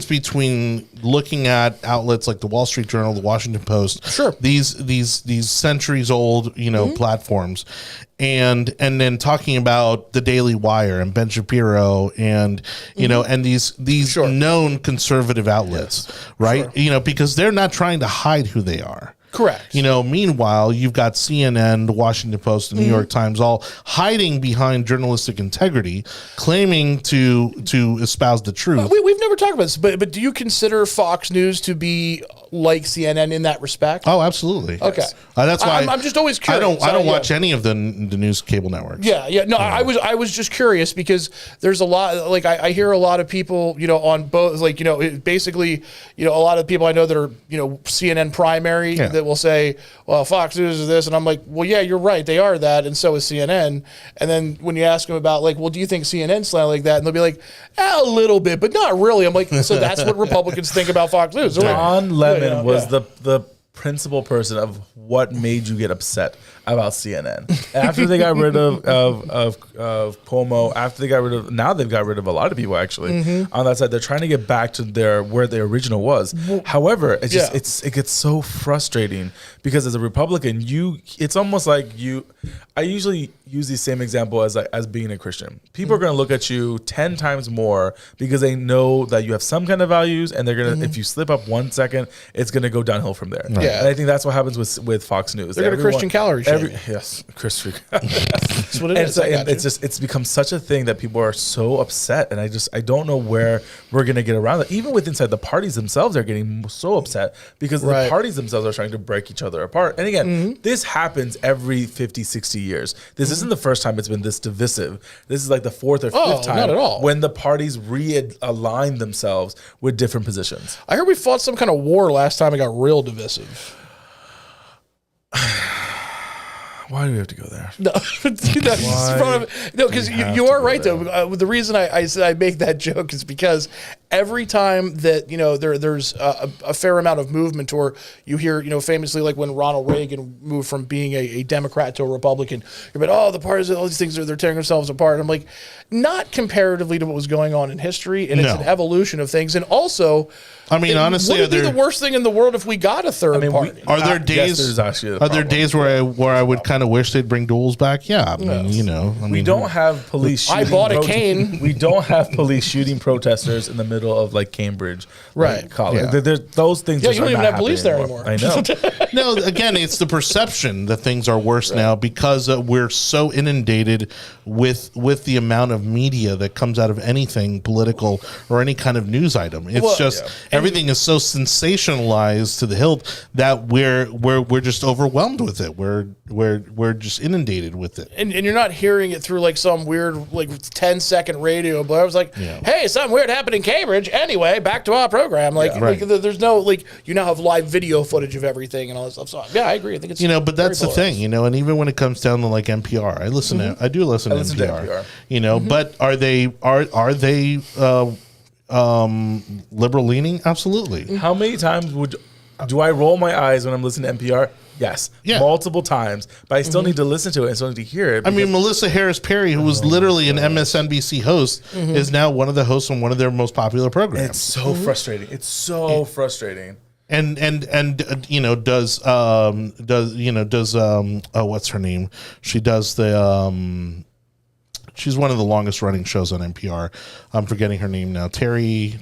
between looking at outlets like the Wall Street Journal, the Washington Post, sure, these centuries old platforms, and then talking about the Daily Wire and Ben Shapiro and and these sure, known conservative outlets, right? Sure. Because they're not trying to hide who they are. Correct. Meanwhile, you've got CNN, the Washington Post, the New York Times all hiding behind journalistic integrity, claiming to espouse the truth. We've never talked about this, but do you consider Fox News to be like CNN in that respect? Oh, absolutely. Okay. That's why I'm just always curious. I don't watch any of the news cable networks. Yeah. No, I was just curious because there's a lot, like I hear a lot of people, on both, like, basically, a lot of people I know that are, CNN primary that will say, well, Fox News is this. And I'm like, well, yeah, you're right. They are that. And so is CNN. And then when you ask them about like, well, do you think CNN's like that? And they'll be like, a little bit, but not really. I'm like, so that's what Republicans think about Fox News. Don Lemon was the principal person of what made you get upset about CNN. After they got rid of Cuomo, after they got rid of, now they've got rid of a lot of people actually on that side. They're trying to get back to where the original was. However, it gets so frustrating because as a Republican, it's almost like I usually use the same example as being a Christian. People are going to look at you 10 times more because they know that you have some kind of values, and they're going to, if you slip up 1 second, it's going to go downhill from there. Right. Yeah. And I think that's what happens with Fox News. They're going to Christian calorie shame. Yes, Christian. That's what it is. It's become such a thing that people are so upset, and I don't know where we're going to get around it. Even with inside the parties themselves, they're getting so upset because the parties themselves are trying to break each other apart. And again, this happens every 50, 60 years. This isn't the first time it's been this divisive. This is like the fourth or fifth time not at all. when the parties realign themselves with different positions. I heard we fought some kind of war last time. It got real divisive. Why do we have to go there? No, because you are right though. The reason I make that joke is because every time that there's a fair amount of movement, or you hear famously like when Ronald Reagan moved from being a Democrat to a Republican, you're like, the parties, all these things they're tearing themselves apart. I'm like, not comparatively to what was going on in history, and it's an evolution of things, and also. I mean, honestly, would it be the worst thing in the world if we got a third party? Are there days? Are there days where I would kind of wish they'd bring duels back? Yeah, we don't have police. I bought a cane. We don't have police shooting protesters in the middle of like Cambridge, right? College. Yeah. Those things. Yeah, you don't even have police there anymore. I know. No, again, it's the perception that things are worse now because we're so inundated with the amount of media that comes out of anything political or any kind of news item. It's everything is so sensationalized to the hilt that we're just overwhelmed with it. We're just inundated with it. And you're not hearing it through like some weird like 10-second radio, but I was like, hey, something weird happened in Cambridge. Anyway, back to our program. Like, there's no like you now have live video footage of everything and all this stuff. So yeah, I agree. I think it's but that's the thing, and even when it comes down to like NPR, I do listen to NPR. But are they liberal leaning? Absolutely. How many times do I roll my eyes when I'm listening to NPR? Yes, multiple times, but I still need to listen to it. I still need to hear it. I mean, Melissa Harris Perry, who was literally an MSNBC host, is now one of the hosts on one of their most popular programs. It's so frustrating. It's so frustrating. And does what's her name? She does the she's one of the longest running shows on NPR. I'm forgetting her name now. Terry.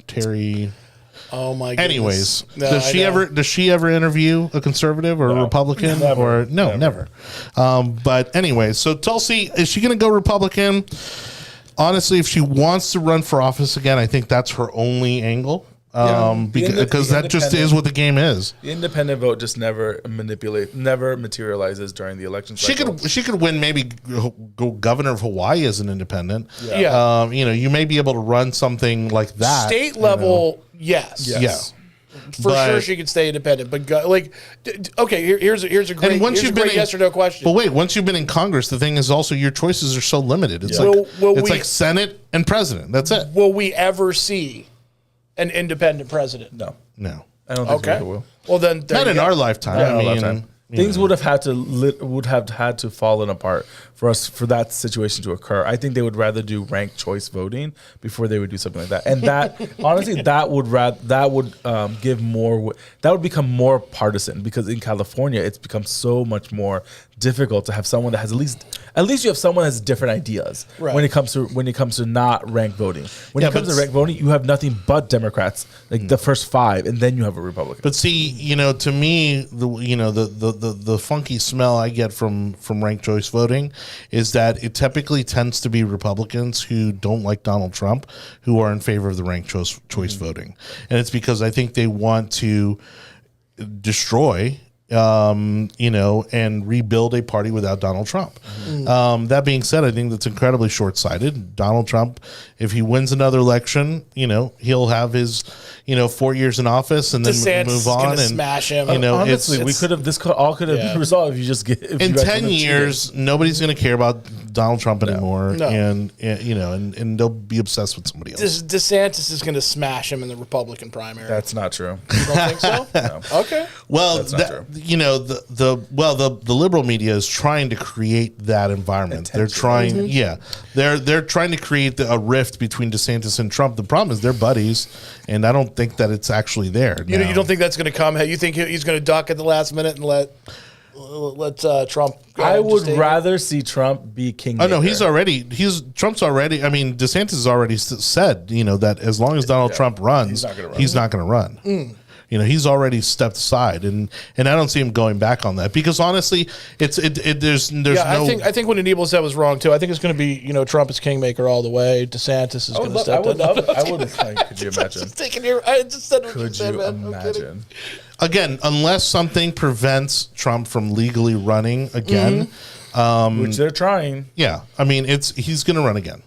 Oh my goodness. Anyways, does she ever interview a conservative or a Republican? Never. But anyway, so Tulsi, is she going to go Republican? Honestly, if she wants to run for office again, I think that's her only angle. Because that just is what the game is. The independent vote just never materializes during the election cycle. She could win, maybe go governor of Hawaii as an independent. Yeah. You may be able to run something like that. State level, yes. Yeah. For sure, she could stay independent. But okay, here's a great, yes or no question. But wait, once you've been in Congress, the thing is also your choices are so limited. It's like Senate and president. That's it. Will we ever see an independent president? No. I don't think we will. Well, then not in our lifetime. Not in our lifetime. Things would have had to fallen apart for that situation to occur. I think they would rather do ranked choice voting before they would do something like that. And that honestly, that would become more partisan, because in California it's become so much more difficult to have someone that has at least you have someone that has different ideas when it comes to not ranked voting. When it comes to ranked voting, you have nothing but Democrats, like the first 5, and then you have a Republican. But see, to me, the funky smell I get from ranked choice voting is that it typically tends to be Republicans who don't like Donald Trump who are in favor of the ranked choice voting. And it's because I think they want to destroy and rebuild a party without Donald Trump. That being said, I think that's incredibly short-sighted. Donald Trump, if he wins another election, he'll have his, 4 years in office and then move on and smash him. Honestly, this all could have been resolved if you just get. In 10 years, nobody's going to care about Donald Trump anymore, and they'll be obsessed with somebody else. DeSantis is going to smash him in the Republican primary. That's not true. You don't think so? No. Okay. Well, that's not true. The liberal media is trying to create that environment. They're trying, they're trying to create a rift between DeSantis and Trump. The problem is they're buddies, and I don't think that it's actually there. You don't think that's going to come? You think he's going to duck at the last minute and let Trump? I would rather see Trump be king. Oh no, Trump's already. I mean, DeSantis has already said, that as long as Donald Trump runs, he's not going to run. He's already stepped aside, and I don't see him going back on that, because honestly, there's no. I think what Anibal said was wrong too. I think it's going to be Trump is kingmaker all the way. DeSantis is going to step in. Could you imagine? Could you imagine? Again, unless something prevents Trump from legally running again, which they're trying. Yeah, I mean he's going to run again,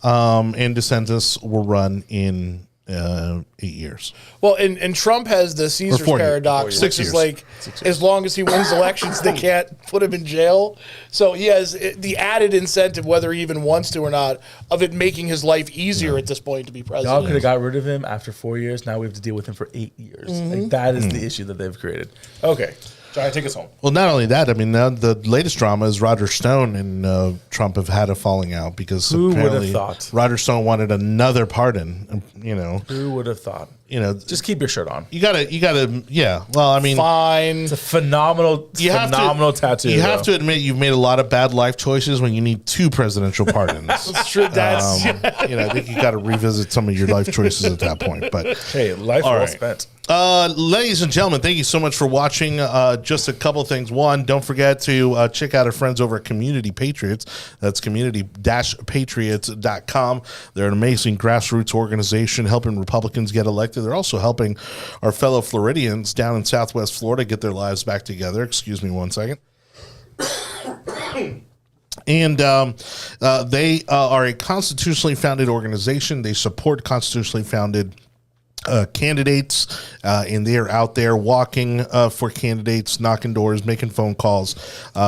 and DeSantis will run in 8 years. Well, and Trump has the Caesar's paradox, which is like, as long as he wins elections, they can't put him in jail. So he has the added incentive, whether he even wants to or not, of it making his life easier at this point to be president. Y'all could have got rid of him after 4 years. Now we have to deal with him for 8 years. Like, that is the issue that they've created. Okay. Johnny, take us home. Well, not only that, I mean, now the latest drama is Roger Stone and Trump have had a falling out because who apparently would have thought? Roger Stone wanted another pardon. Who would have thought? Just keep your shirt on. You gotta. Yeah. Well, I mean, fine. It's a phenomenal tattoo. You have to admit you've made a lot of bad life choices when you need 2 presidential pardons. That's true. I think you got to revisit some of your life choices at that point. But hey, life well spent. Ladies and gentlemen, thank you so much for watching. Just a couple of things. One, don't forget to check out our friends over at Community Patriots. That's community-patriots.com. They're an amazing grassroots organization helping Republicans get elected. They're also helping our fellow Floridians down in Southwest Florida get their lives back together. Excuse me one second. And they are a constitutionally founded organization. They support constitutionally founded candidates, and they are out there walking for candidates, knocking doors, making phone calls,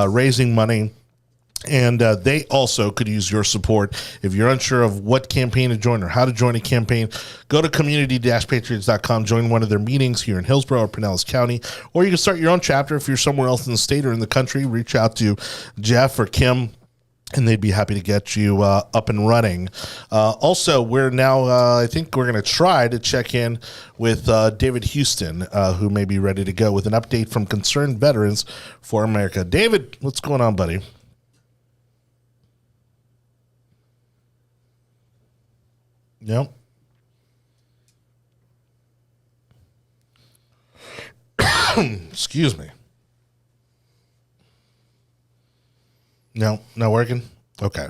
raising money. And they also could use your support. If you're unsure of what campaign to join or how to join a campaign, go to community-patriots.com, join one of their meetings here in Hillsborough or Pinellas County, or you can start your own chapter if you're somewhere else in the state or in the country. Reach out to Jeff or Kim, and they'd be happy to get you up and running. Also, we're now, I think we're going to try to check in with David Houston, who may be ready to go with an update from Concerned Veterans for America. David, what's going on, buddy? Yep. Excuse me. No, not working. Okay.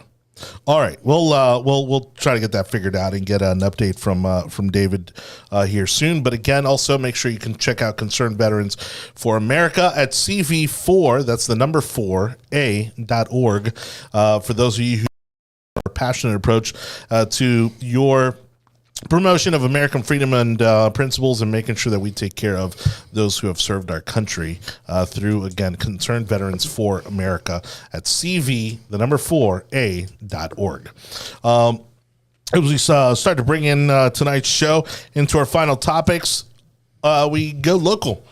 All right. We'll try to get that figured out and get an update from David here soon. But again, also make sure you can check out Concerned Veterans for America at CV4. That's the number 4a.org. For those of you who passionate approach to your promotion of American freedom and principles, and making sure that we take care of those who have served our country through, again, Concerned Veterans for America at cv4a.org. As we start to bring in tonight's show into our final topics, we go local,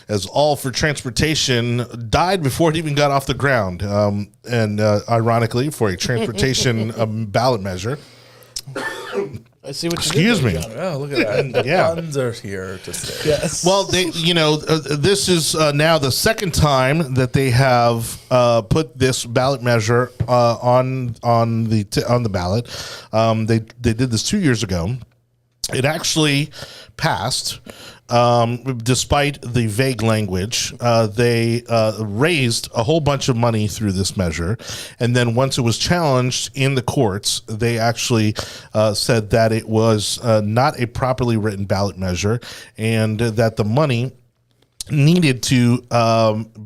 as All for Transportation died before it even got off the ground. And ironically, for a transportation ballot measure. I see what you Excuse me. Oh, look at that. And the funds are here to stay. Yes. Well, this is now the second time that they have put this ballot measure on the ballot. They did this 2 years ago. It actually passed, despite the vague language. They raised a whole bunch of money through this measure, and then once it was challenged in the courts, they actually said that it was not a properly written ballot measure, and that the money needed to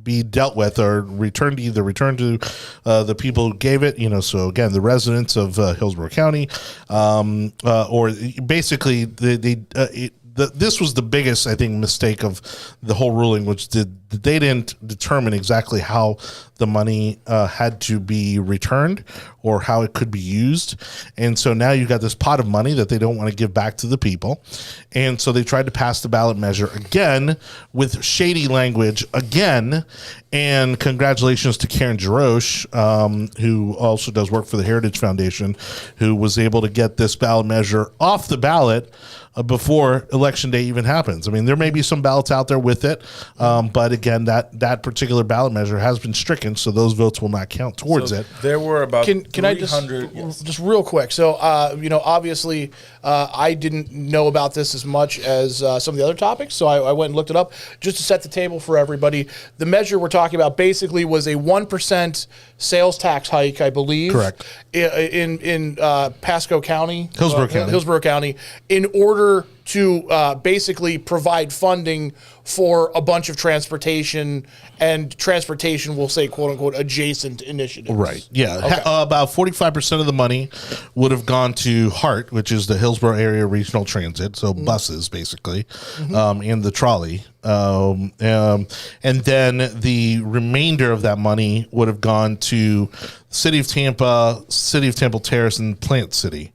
be dealt with or returned to the people who gave it, so again, the residents of Hillsborough County, or basically this was the biggest, I think, mistake of the whole ruling, which they didn't determine exactly how the money had to be returned or how it could be used. And so now you've got this pot of money that they don't want to give back to the people. And so they tried to pass the ballot measure again with shady language again. And congratulations to Karen Jarosh, who also does work for the Heritage Foundation, who was able to get this ballot measure off the ballot before Election Day even happens. I mean, there may be some ballots out there with it, but again, that particular ballot measure has been stricken, so those votes will not count towards it. There were about Can I just real quick? So, obviously, I didn't know about this as much as some of the other topics, so I went and looked it up just to set the table for everybody. The measure we're talking about basically was a 1% sales tax hike, I believe. Correct. In Pasco County. Hillsborough County, in order to basically provide funding for a bunch of transportation, and transportation will say, quote unquote, adjacent initiatives. Right. Yeah. Okay. About 45% of the money would have gone to HART, which is the Hillsborough Area Regional Transit, so buses basically, and the trolley. And then the remainder of that money would have gone to City of Tampa, City of Temple Terrace, and Plant City.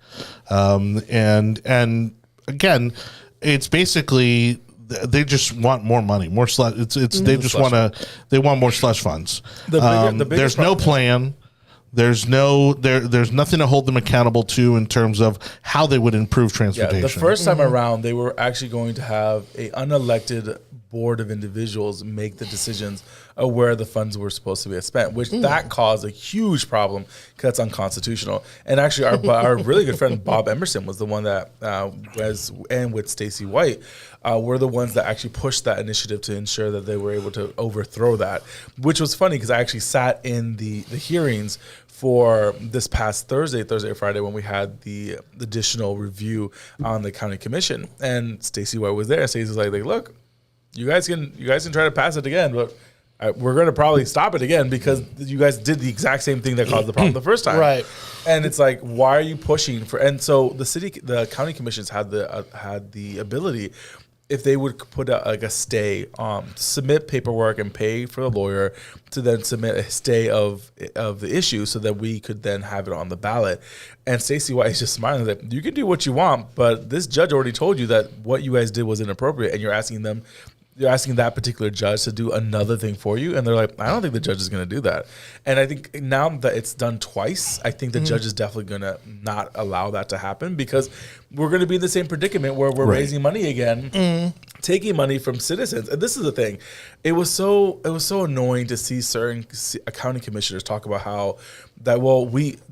And again, it's basically they just want more money, more slush. They just they want more slush funds. There's no plan. There's nothing to hold them accountable to in terms of how they would improve transportation. Yeah, the first time around, they were actually going to have a unelected board of individuals make the decisions of where the funds were supposed to be spent, which that caused a huge problem because that's unconstitutional. And actually, our really good friend Bob Emerson was the one that and with Stacey White were the ones that actually pushed that initiative to ensure that they were able to overthrow that, which was funny because I actually sat in the hearings for this past Thursday or Friday when we had the additional review on the county commission, and Stacey White was there. Stacey was like, look, you guys can try to pass it again, but we're going to probably stop it again because you guys did the exact same thing that caused the problem the first time. Right. And it's like, why are you pushing for? And so the county commissions had the ability, if they would put a stay, submit paperwork and pay for the lawyer to then submit a stay of the issue so that we could then have it on the ballot. And Stacey White is just smiling that you can do what you want, but this judge already told you that what you guys did was inappropriate, and you're asking that particular judge to do another thing for you. And they're like, I don't think the judge is going to do that. And I think now that it's done twice, I think the judge is definitely going to not allow that to happen because we're going to be in the same predicament where we're raising money again, taking money from citizens. And this is the thing. It was so annoying to see certain county commissioners talk about how that,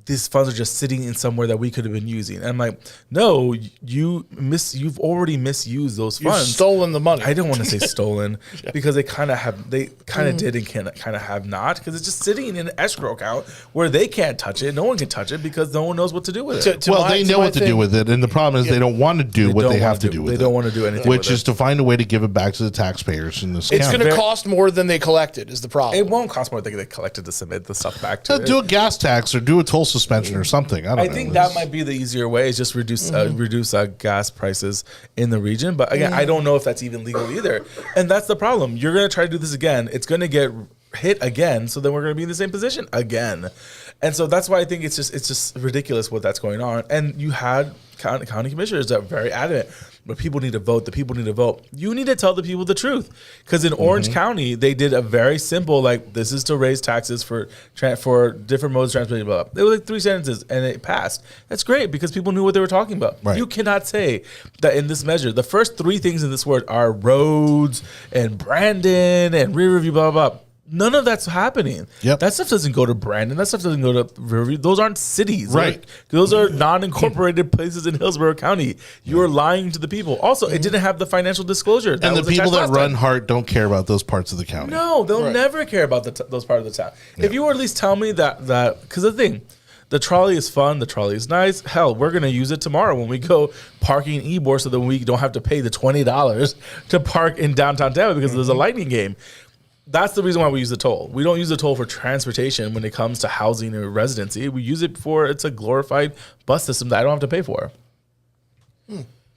these funds are just sitting in somewhere that we could have been using. And I'm like, no, you've already misused those funds. You've stolen the money. I don't want to say stolen because they kind of did and kind of have not, because it's just sitting in an escrow account where they can't touch it. No one can touch it because no one knows what to do with it. They know what to do with it. And the problem is they don't want to do what they have to do with it. They don't want to do anything which is to find a way to give it back to the taxpayers in this It's going to cost more than they collected is the problem. It won't cost more than they collected to submit the stuff back to it. Do a gas tax or do a toll suspension or something. I think that might be the easier way, is just reduce gas prices in the region. But again, I don't know if that's even legal either. And that's the problem. You're going to try to do this again. It's going to get hit again. So then we're going to be in the same position again. And so that's why I think it's just ridiculous what that's going on. And you had county commissioners that are very adamant, but people need to vote. The people need to vote. You need to tell the people the truth. Because in Orange County, they did a very simple, like, this is to raise taxes for different modes of transportation, blah, blah. It was like 3 sentences, and it passed. That's great, because people knew what they were talking about. Right. You cannot say that in this measure, the first 3 things in this word are roads and Brandon and Riverview, blah, blah, blah. None of that's happening. Yep. That stuff doesn't go to Brandon. That stuff doesn't go to Riverview. Those aren't cities. Right. Those are non-incorporated places in Hillsborough County. You are lying to the people. Also, it didn't have the financial disclosure. And the people that run Hart don't care about those parts of the county. No, they'll never care about those parts of the town. Yeah. If you were at least tell me that because the thing, the trolley is fun. The trolley is nice. Hell, we're going to use it tomorrow when we go parking Ybor so that we don't have to pay the $20 to park in downtown Tampa because there's a Lightning game. That's the reason why we use the toll. We don't use the toll for transportation when it comes to housing or residency. We use it for, it's a glorified bus system that I don't have to pay for.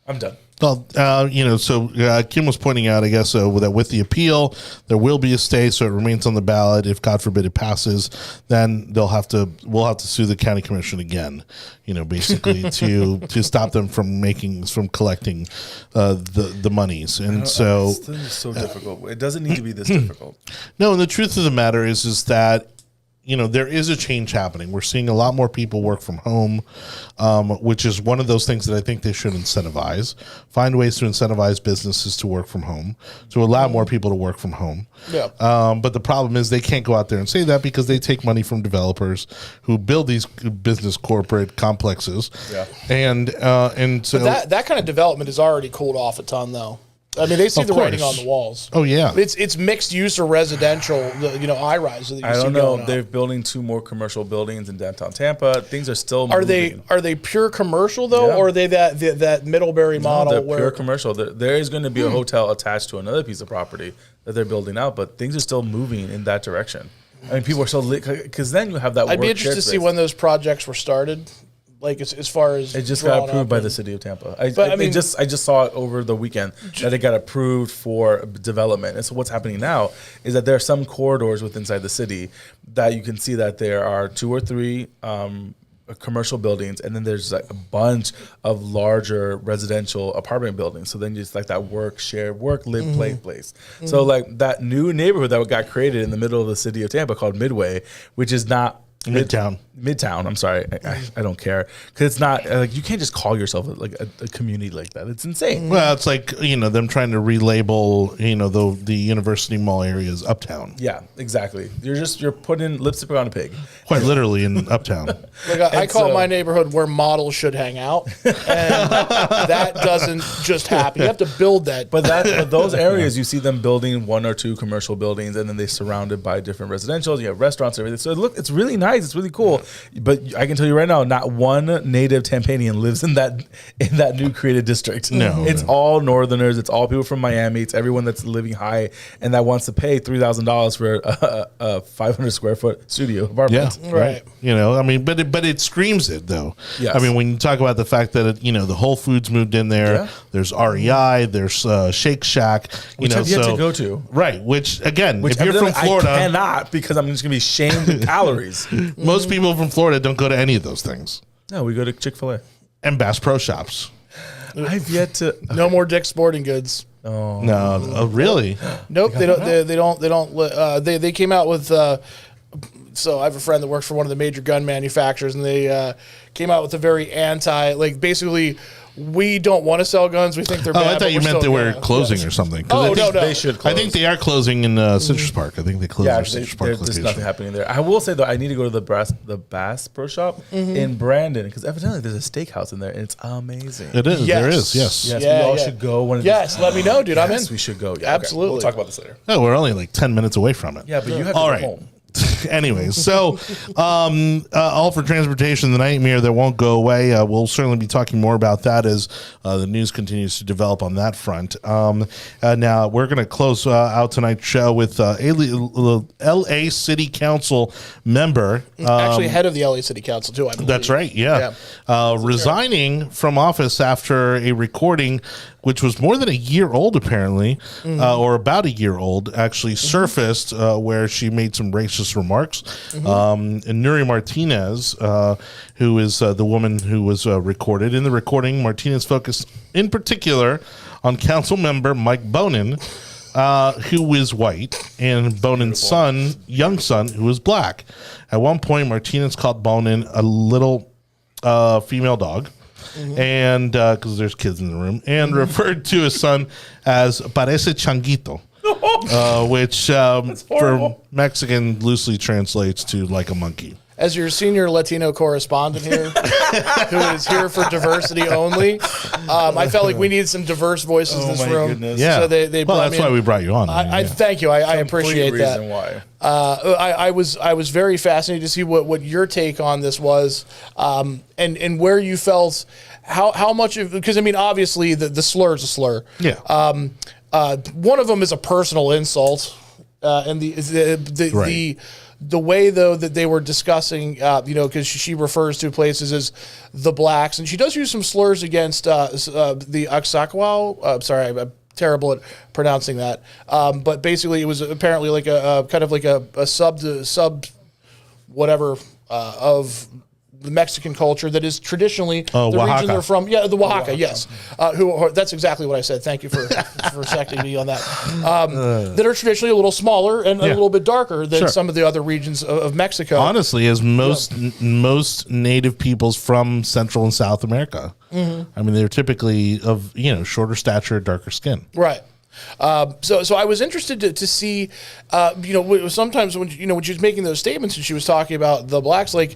I'm done. Well, so Kim was pointing out, I guess, that with the appeal, there will be a stay, so it remains on the ballot. If, God forbid, it passes, then we'll have to sue the county commission again, basically to stop them from collecting the monies. And so it's so difficult. It doesn't need to be this difficult. No, and the truth of the matter is that there is a change happening. We're seeing a lot more people work from home, which is one of those things that I think they should incentivize. Find ways to incentivize businesses to work from home, to allow more people to work from home. Yeah. But the problem is they can't go out there and say that because they take money from developers who build these business corporate complexes. Yeah. And so that kind of development has already cooled off a ton, though. I mean, they see the writing on the walls. Oh, yeah. It's mixed use or residential, high-rise. I don't know. They're building 2 more commercial buildings in downtown Tampa. Things are still moving. Are they pure commercial, though, or are they that Middlebury model? They're pure commercial. There is going to be a hotel attached to another piece of property that they're building out, but things are still moving in that direction. I mean, people are so lit, because then you have that I'd be interested to see when those projects were started. Like as far as it just got approved by the city of Tampa. I just saw it over the weekend that it got approved for development. And so what's happening now is that there are some corridors inside the city that you can see that there are 2 or 3 commercial buildings, and then there's like a bunch of larger residential apartment buildings. So then just like that live, play place. So like that new neighborhood that got created in the middle of the city of Tampa called Midway, which is not Midtown. I'm sorry. I don't care. Because it's not like you can't just call yourself like a community like that. It's insane. Well, it's like, them trying to relabel, the University Mall area as Uptown. Yeah, exactly. You're putting lipstick on a pig. Quite literally in Uptown. Like I call my neighborhood where models should hang out. And that doesn't just happen. You have to build that. But those areas, you see them building 1 or 2 commercial buildings, and then they're surrounded by different residentials. You have restaurants and everything. So it's really nice. It's really cool. But I can tell you right now, not one native Tampanian lives in that new created district. No. It's all Northerners. It's all people from Miami. It's everyone that's living high and that wants to pay $3,000 for a 500 square foot studio apartment. Yeah, right. But it screams it though. Yes. I mean, when you talk about the fact that the Whole Foods moved in there, there's REI, there's Shake Shack, which I've yet to go to. Right. Which again, if you're from Florida, I cannot, because I'm just gonna be shamed with calories. Most people from Florida don't go to any of those things. No, we go to Chick-fil-A and Bass Pro Shops. I've yet to. No more Dick's Sporting Goods. Oh no! Oh, really? Nope. They don't. They came out with. So I have a friend that works for one of the major gun manufacturers, and they came out with a very basically. We don't want to sell guns. We think they're bad. I thought you meant they were closing or something. Oh, no. They should close. I think they are closing in Citrus Park. I think they closed their Citrus Park location. There's nothing happening there. I will say, though, I need to go to the Bass Pro Shop in Brandon, because evidently there's a steakhouse in there, and it's amazing. It is. Yes. There is, yes. Yes, we all should go. Let me know, dude. I'm in. We should go. Yeah, absolutely. Okay. We'll talk about this later. Oh, we're only like 10 minutes away from it. Yeah, but you have to go home. Anyways, so all for transportation, the nightmare that won't go away. We'll certainly be talking more about that as the news continues to develop on that front. Now, we're going to close out tonight's show with LA City Council member. Actually, head of the LA City Council, too, I believe. That's right, yeah. Resigning from office after a recording which was more than a year old, apparently, or about a year old, actually surfaced where she made some racist remarks. And Nuri Martinez, who is the woman who was recorded. In the recording, Martinez focused in particular on council member Mike Bonin, who is white, and Bonin's young son, who is black. At one point, Martinez called Bonin a little female dog. And because there's kids in the room, and referred to his son as parece changuito, which for Mexican loosely translates to like a monkey. As your senior Latino correspondent here, who is here for diversity only, I felt like we needed some diverse voices in this room. Goodness. Yeah, so they that's why we brought you on. I thank you. I appreciate that. Why. I was very fascinated to see what your take on this was, and where you felt how much of, because I mean obviously the slur is a slur. Yeah. One of them is a personal insult, and the way though that they were discussing, because she refers to places as the blacks, and she does use some slurs against the Oaxaca. Sorry, I'm terrible at pronouncing that. But basically, it was apparently like a kind of like a sub whatever of the Mexican culture that is traditionally the Oaxaca. region they're from. Yeah, the Oaxaca, yes. That's exactly what I said. Thank you for seconding me on that. That are traditionally a little smaller and a little bit darker than some of the other regions of Mexico. Honestly, as most native peoples from Central and South America. I mean, they're typically of shorter stature, darker skin. Right. So I was interested to see, sometimes when she was making those statements and she was talking about the blacks, like,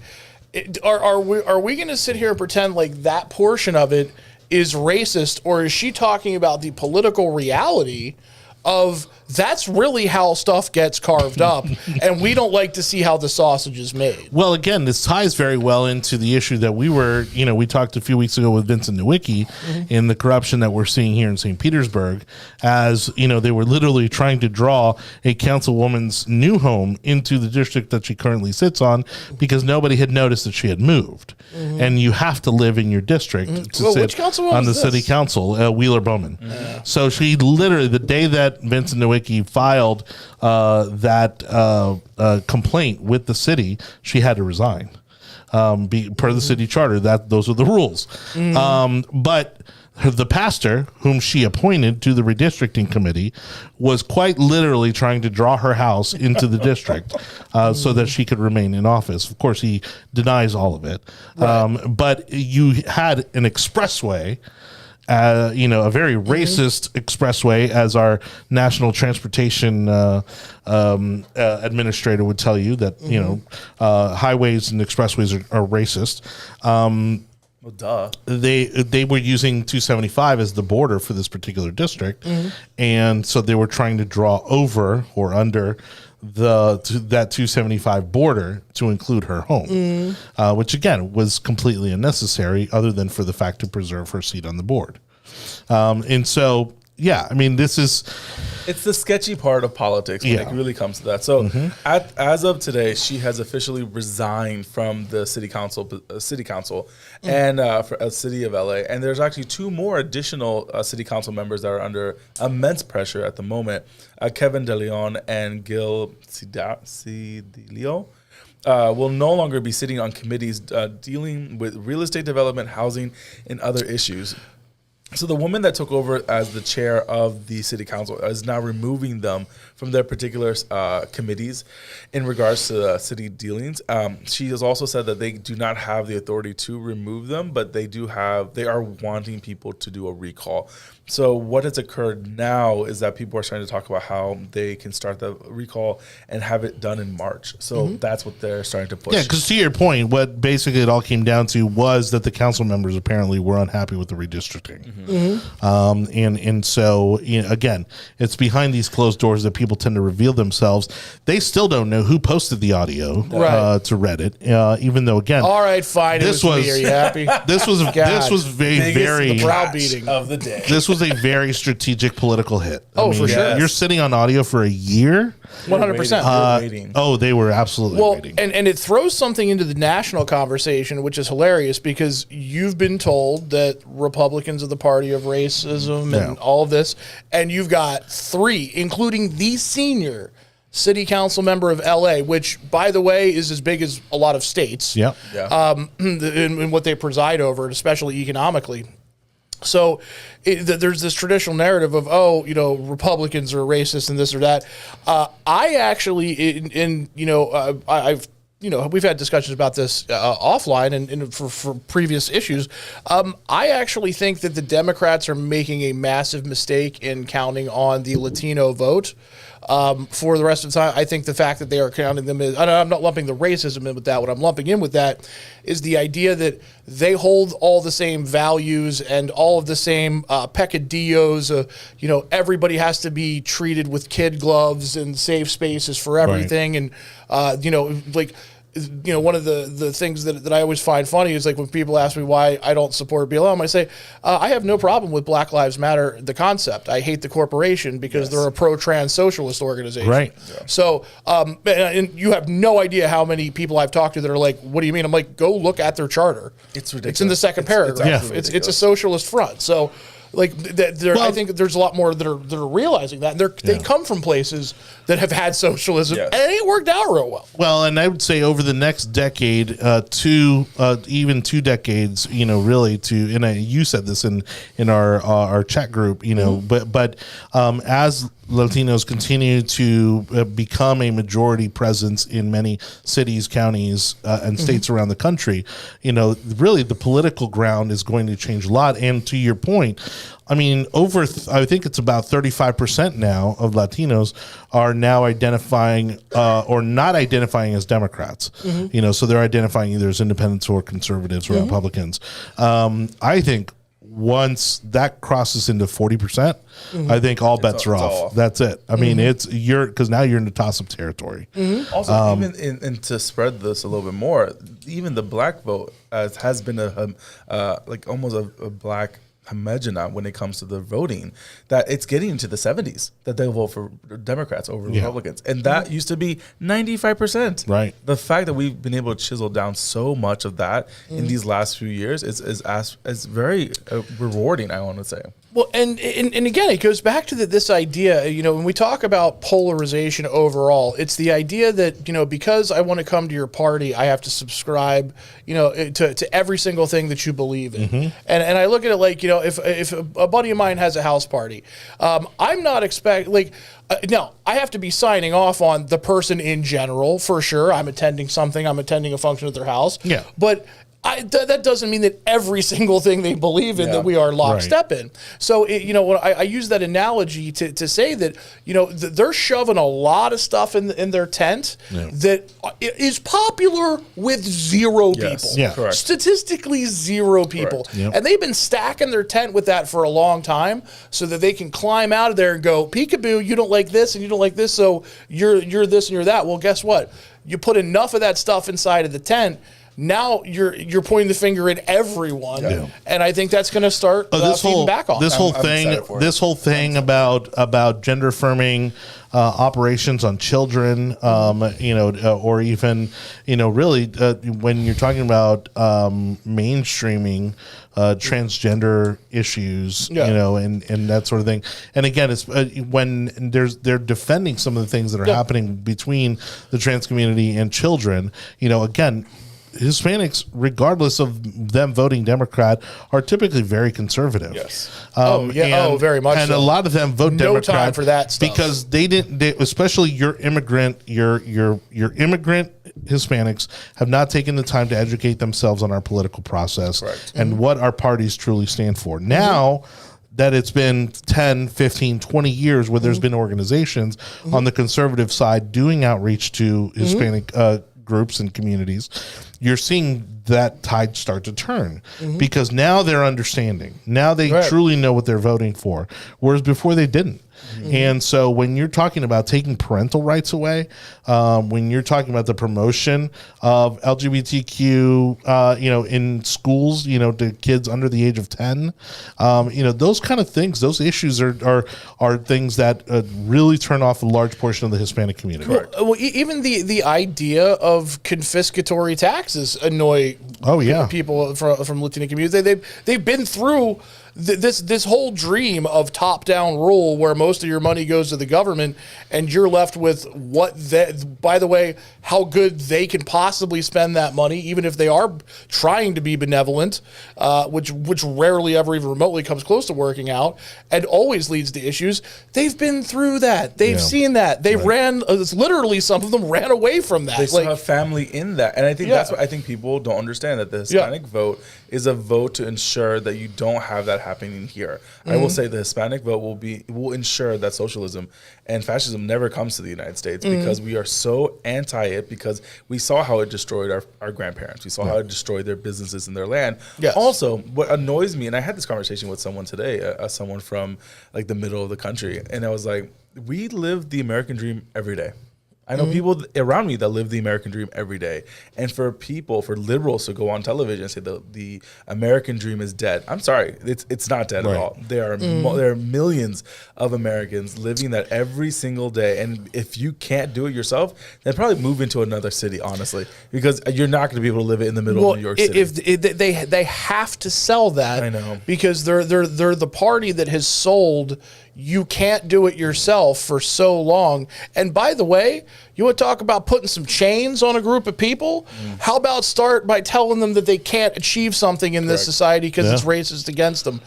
are we going to sit here and pretend like that portion of it is racist, or is she talking about the political reality of that's really how stuff gets carved up, and we don't like to see how the sausage is made? Well, again, this ties very well into the issue that we talked a few weeks ago with Vincent Nowicki in the corruption that we're seeing here in St. Petersburg, as they were literally trying to draw a councilwoman's new home into the district that she currently sits on because nobody had noticed that she had moved. And you have to live in your district to sit on the city council, Wheeler Bowman. So she literally, the day that Vincent Nowicki filed that complaint with the city, she had to resign per the city charter. Those are the rules. But the pastor whom she appointed to the redistricting committee was quite literally trying to draw her house into the district so that she could remain in office. Of course, he denies all of it. But you had an expressway, a very racist expressway, as our national transportation administrator would tell you, that highways and expressways are racist. Well, duh. They were using 275 as the border for this particular district, and so they were trying to draw over or under that 275 border to include her home, which again was completely unnecessary, other than for the fact to preserve her seat on the board. And so, yeah, I mean, it's the sketchy part of politics when it really comes to that. So, as of today, she has officially resigned from the city council, and for a city of LA. And there's actually two more additional city council members that are under immense pressure at the moment: Kevin De Leon and Gil Cedillo. Will no longer be sitting on committees dealing with real estate development, housing, and other issues. So the woman that took over as the chair of the city council is now removing them from their particular committees in regards to city dealings. She has also said that they do not have the authority to remove them, but they are wanting people to do a recall. So what has occurred now is that people are starting to talk about how they can start the recall and have it done in March. So that's what they're starting to push. Yeah, because to your point, what basically it all came down to was that the council members apparently were unhappy with the redistricting. And so, again, it's behind these closed doors that people tend to reveal themselves. They still don't know who posted the audio to Reddit, even though, again, all right, fine. This was me. Are you happy? This was very browbeating of the day. This was a very strategic political hit. For sure. You're sitting on audio for a year. 100%. They were absolutely waiting. And it throws something into the national conversation, which is hilarious because you've been told that Republicans are the party of racism and all of this, and you've got 3, including the senior city council member of LA, which, by the way, is as big as a lot of states. In what they preside over, especially economically. So there's this traditional narrative of, Republicans are racist and this or that. I actually, we've had discussions about this offline and for previous issues. I actually think that the Democrats are making a massive mistake in counting on the Latino vote. For the rest of the time, I think the fact that they are counting them as, I'm not lumping the racism in with that. What I'm lumping in with that is the idea that they hold all the same values and all of the same peccadillos. Everybody has to be treated with kid gloves and safe spaces for everything. Right. And, one of the things that I always find funny is like when people ask me why I don't support BLM, I say, I have no problem with Black Lives Matter, the concept. I hate the corporation because they're a pro-trans socialist organization. Right. Yeah. So, and you have no idea how many people I've talked to that are like, what do you mean? I'm like, go look at their charter. It's ridiculous. It's in the second paragraph. It's a socialist front. So, I think there's a lot more that are realizing that. They come from places that have had socialism, and it ain't worked out real well. Well, and I would say over the next decade, even 2 decades, really and you said this in our chat group, but as Latinos continue to become a majority presence in many cities, counties, and states around the country, really the political ground is going to change a lot. And to your point, I mean, I think it's about 35% now of Latinos are now identifying or not identifying as Democrats. So they're identifying either as independents or conservatives or Republicans. I think once that crosses into 40%, I think all bets are off. That's it. I mean, because now you're in the toss-up territory. Also, even to spread this a little bit more, even the black vote has been almost a black homogeneity when it comes to the voting, that it's getting into the 70s that they'll vote for Democrats over Republicans. And that used to be 95%. Right. The fact that we've been able to chisel down so much of that in these last few years is very rewarding, I want to say. Well, and again, it goes back to this idea, when we talk about polarization overall, it's the idea that, because I want to come to your party, I have to subscribe, to every single thing that you believe in. And I look at it like, if a buddy of mine has a house party, I'm not expecting, no, I have to be signing off on the person in general, for sure. I'm attending something, I'm attending a function at their house. Yeah. But that doesn't mean that every single thing they believe in that we are lockstep in. So, when I use that analogy to say that, they're shoving a lot of stuff in their tent that is popular with zero people. Yeah. Correct. Statistically, zero people. Yep. And they've been stacking their tent with that for a long time so that they can climb out of there and go, peekaboo, you don't like this and you don't like this, so you're this and you're that. Well, guess what? You put enough of that stuff inside of the tent, now you're pointing the finger at everyone, and I think that's going to start feeding back on. This whole thing about gender affirming operations on children, or even really when you're talking about mainstreaming transgender issues, and that sort of thing. And again, it's when they're defending some of the things that are happening between the trans community and children. Again, Hispanics, regardless of them voting Democrat, are typically very conservative. Yes. Very much. And so. a lot of them vote no Democrat time for that stuff. because they especially your immigrant Hispanics have not taken the time to educate themselves on our political process and what our parties truly stand for. Now that it's been 10, 15, 20 years where there's been organizations on the conservative side doing outreach to Hispanic groups and communities, you're seeing that tide start to turn because now they're understanding. Now they truly know what they're voting for, whereas before they didn't. And so when you're talking about taking parental rights away, when you're talking about the promotion of LGBTQ, in schools, to kids under the age of 10, those kind of things, those issues are things that really turn off a large portion of the Hispanic community. Well, even the idea of confiscatory taxes annoy people from Latino communities. They've been through this whole dream of top-down rule where most of your money goes to the government and you're left with by the way, how good they can possibly spend that money, even if they are trying to be benevolent, which rarely ever even remotely comes close to working out and always leads to issues. They've been through that. They've seen that. They ran, literally some of them ran away from that. They still have family in that. And I think that's what I think people don't understand, that the Hispanic vote is a vote to ensure that you don't have that happening here. I will say the Hispanic vote will ensure that socialism and fascism never comes to the United States because we are so anti it, because we saw how it destroyed our grandparents. We saw how it destroyed their businesses and their land. Yes. Also, what annoys me, and I had this conversation with someone today, someone from like the middle of the country, and I was like, we live the American dream every day. I know people around me that live the American dream every day. And for liberals to go on television and say the American dream is dead, I'm sorry, it's not dead at all. There are millions of Americans living that every single day. And if you can't do it yourself, then probably move into another city, honestly, because you're not going to be able to live it in the middle of New York City. If they have to sell that, I know, because they're the party that has sold you can't do it yourself for so long. And by the way, you want to talk about putting some chains on a group of people? How about start by telling them that they can't achieve something in this society because it's racist against them?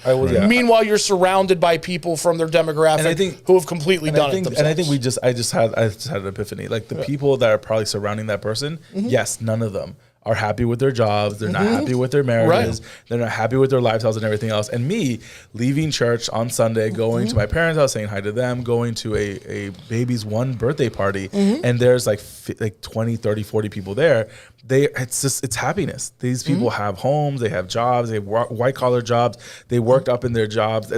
Meanwhile, you're surrounded by people from their demographic who have completely done it themselves. And I think I just had an epiphany. Like the people that are probably surrounding that person, yes, none of them are happy with their jobs. They're not happy with their marriages. They're not happy with their lifestyles and everything else. And me leaving church on Sunday, going to my parents' house, saying hi to them, going to a baby's one birthday party, and there's like 20, 30, 40 people there. It's happiness. These people have homes, they have jobs, they have white collar jobs, they worked up in their jobs.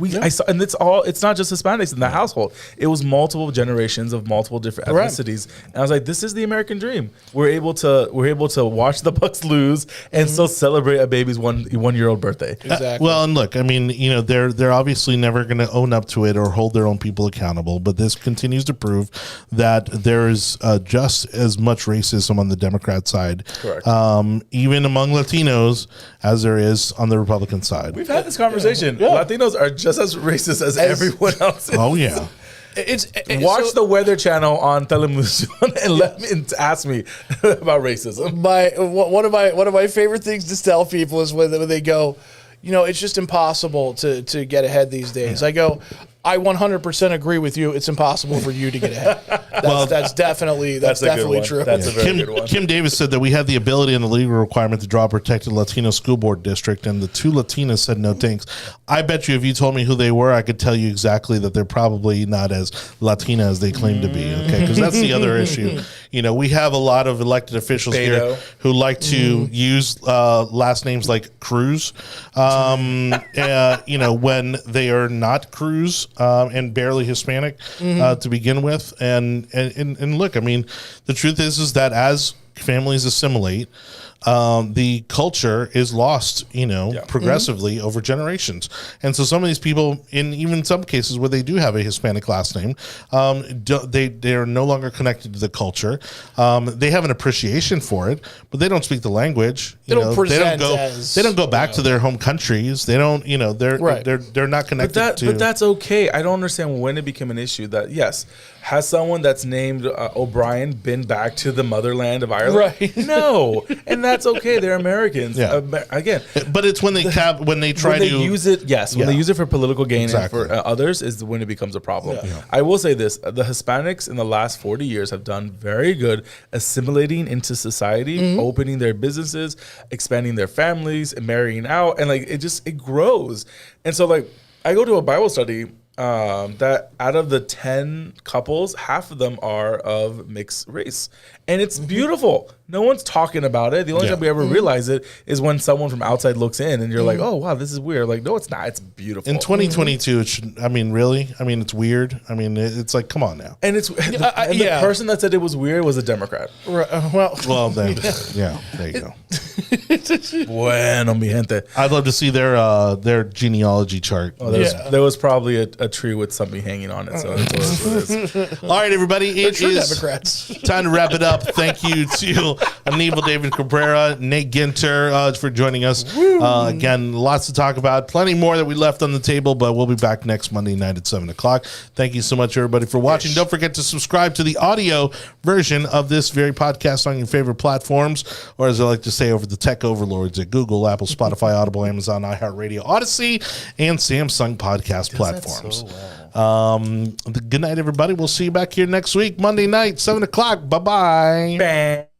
I saw, and it's not just Hispanics in the household. It was multiple generations of multiple different ethnicities. And I was like, this is the American dream. We're able to watch the Bucks lose and still celebrate a baby's 1 year old birthday. Exactly. Well, and look, I mean, they're obviously never going to own up to it or hold their own people accountable, but this continues to prove that there is just as much racism on the Democrat side, even among Latinos, as there is on the Republican side. We've had this conversation. Latinos are just as racist as everyone else is. Oh yeah. Watch the Weather Channel on Telemundo and ask me about racism. One of my favorite things to tell people is when they go, it's just impossible to get ahead these days. I go, I 100% agree with you. It's impossible for you to get ahead. That's definitely true. That's a very good one. Kim Davis said that we have the ability and the legal requirement to draw a protected Latino school board district, and the two Latinas said no thanks. I bet you if you told me who they were, I could tell you exactly that they're probably not as Latina as they claim to be. Okay, because that's the other issue. We have a lot of elected officials here who like to use last names like Cruz, when they are not Cruz. And barely Hispanic to begin with, and look, I mean, the truth is that as families assimilate, the culture is lost, progressively over generations. And so some of these people, in even some cases where they do have a Hispanic last name, they are no longer connected to the culture. They have an appreciation for it, but they don't speak the language. They don't go back to their home countries. They don't, they're not connected to. But that's okay. I don't understand when it became an issue that, yes, has someone that's named O'Brien been back to the motherland of Ireland? Right. No. And that's okay. They're Americans. Yeah. Again. But it's when they use it, yes. When they use it for political gain and for others is when it becomes a problem. Yeah. I will say this. The Hispanics in the last 40 years have done very good assimilating into society, opening their businesses, expanding their families, and marrying out. And it grows. And so I go to a Bible study that out of the 10 couples, half of them are of mixed race. And it's beautiful. No one's talking about it. The only time we ever realize it is when someone from outside looks in and you're like, oh, wow, this is weird. Like, no, it's not. It's beautiful. In 2022, it should, I mean, really? I mean, it's weird. I mean, it's like, come on now. And the person that said it was weird was a Democrat. Well, then, yeah, there you go. Bueno, mi gente. I'd love to see their genealogy chart. Oh, there was probably a tree with something hanging on it. So that's what it is. All right, everybody. It is Democrats. time to wrap it up. Thank you to Anibal, David Cabrera, Nate Ginter for joining us. Again, lots to talk about. Plenty more that we left on the table, but we'll be back next Monday night at 7 o'clock. Thank you so much, everybody, for watching. Don't forget to subscribe to the audio version of this very podcast on your favorite platforms, or as I like to say, over the tech overlords at Google, Apple, Spotify, Audible, Amazon, iHeartRadio, Odyssey, and Samsung podcast platforms. Good night, everybody. We'll see you back here next week, Monday night, 7 o'clock. Bye-bye. Bang.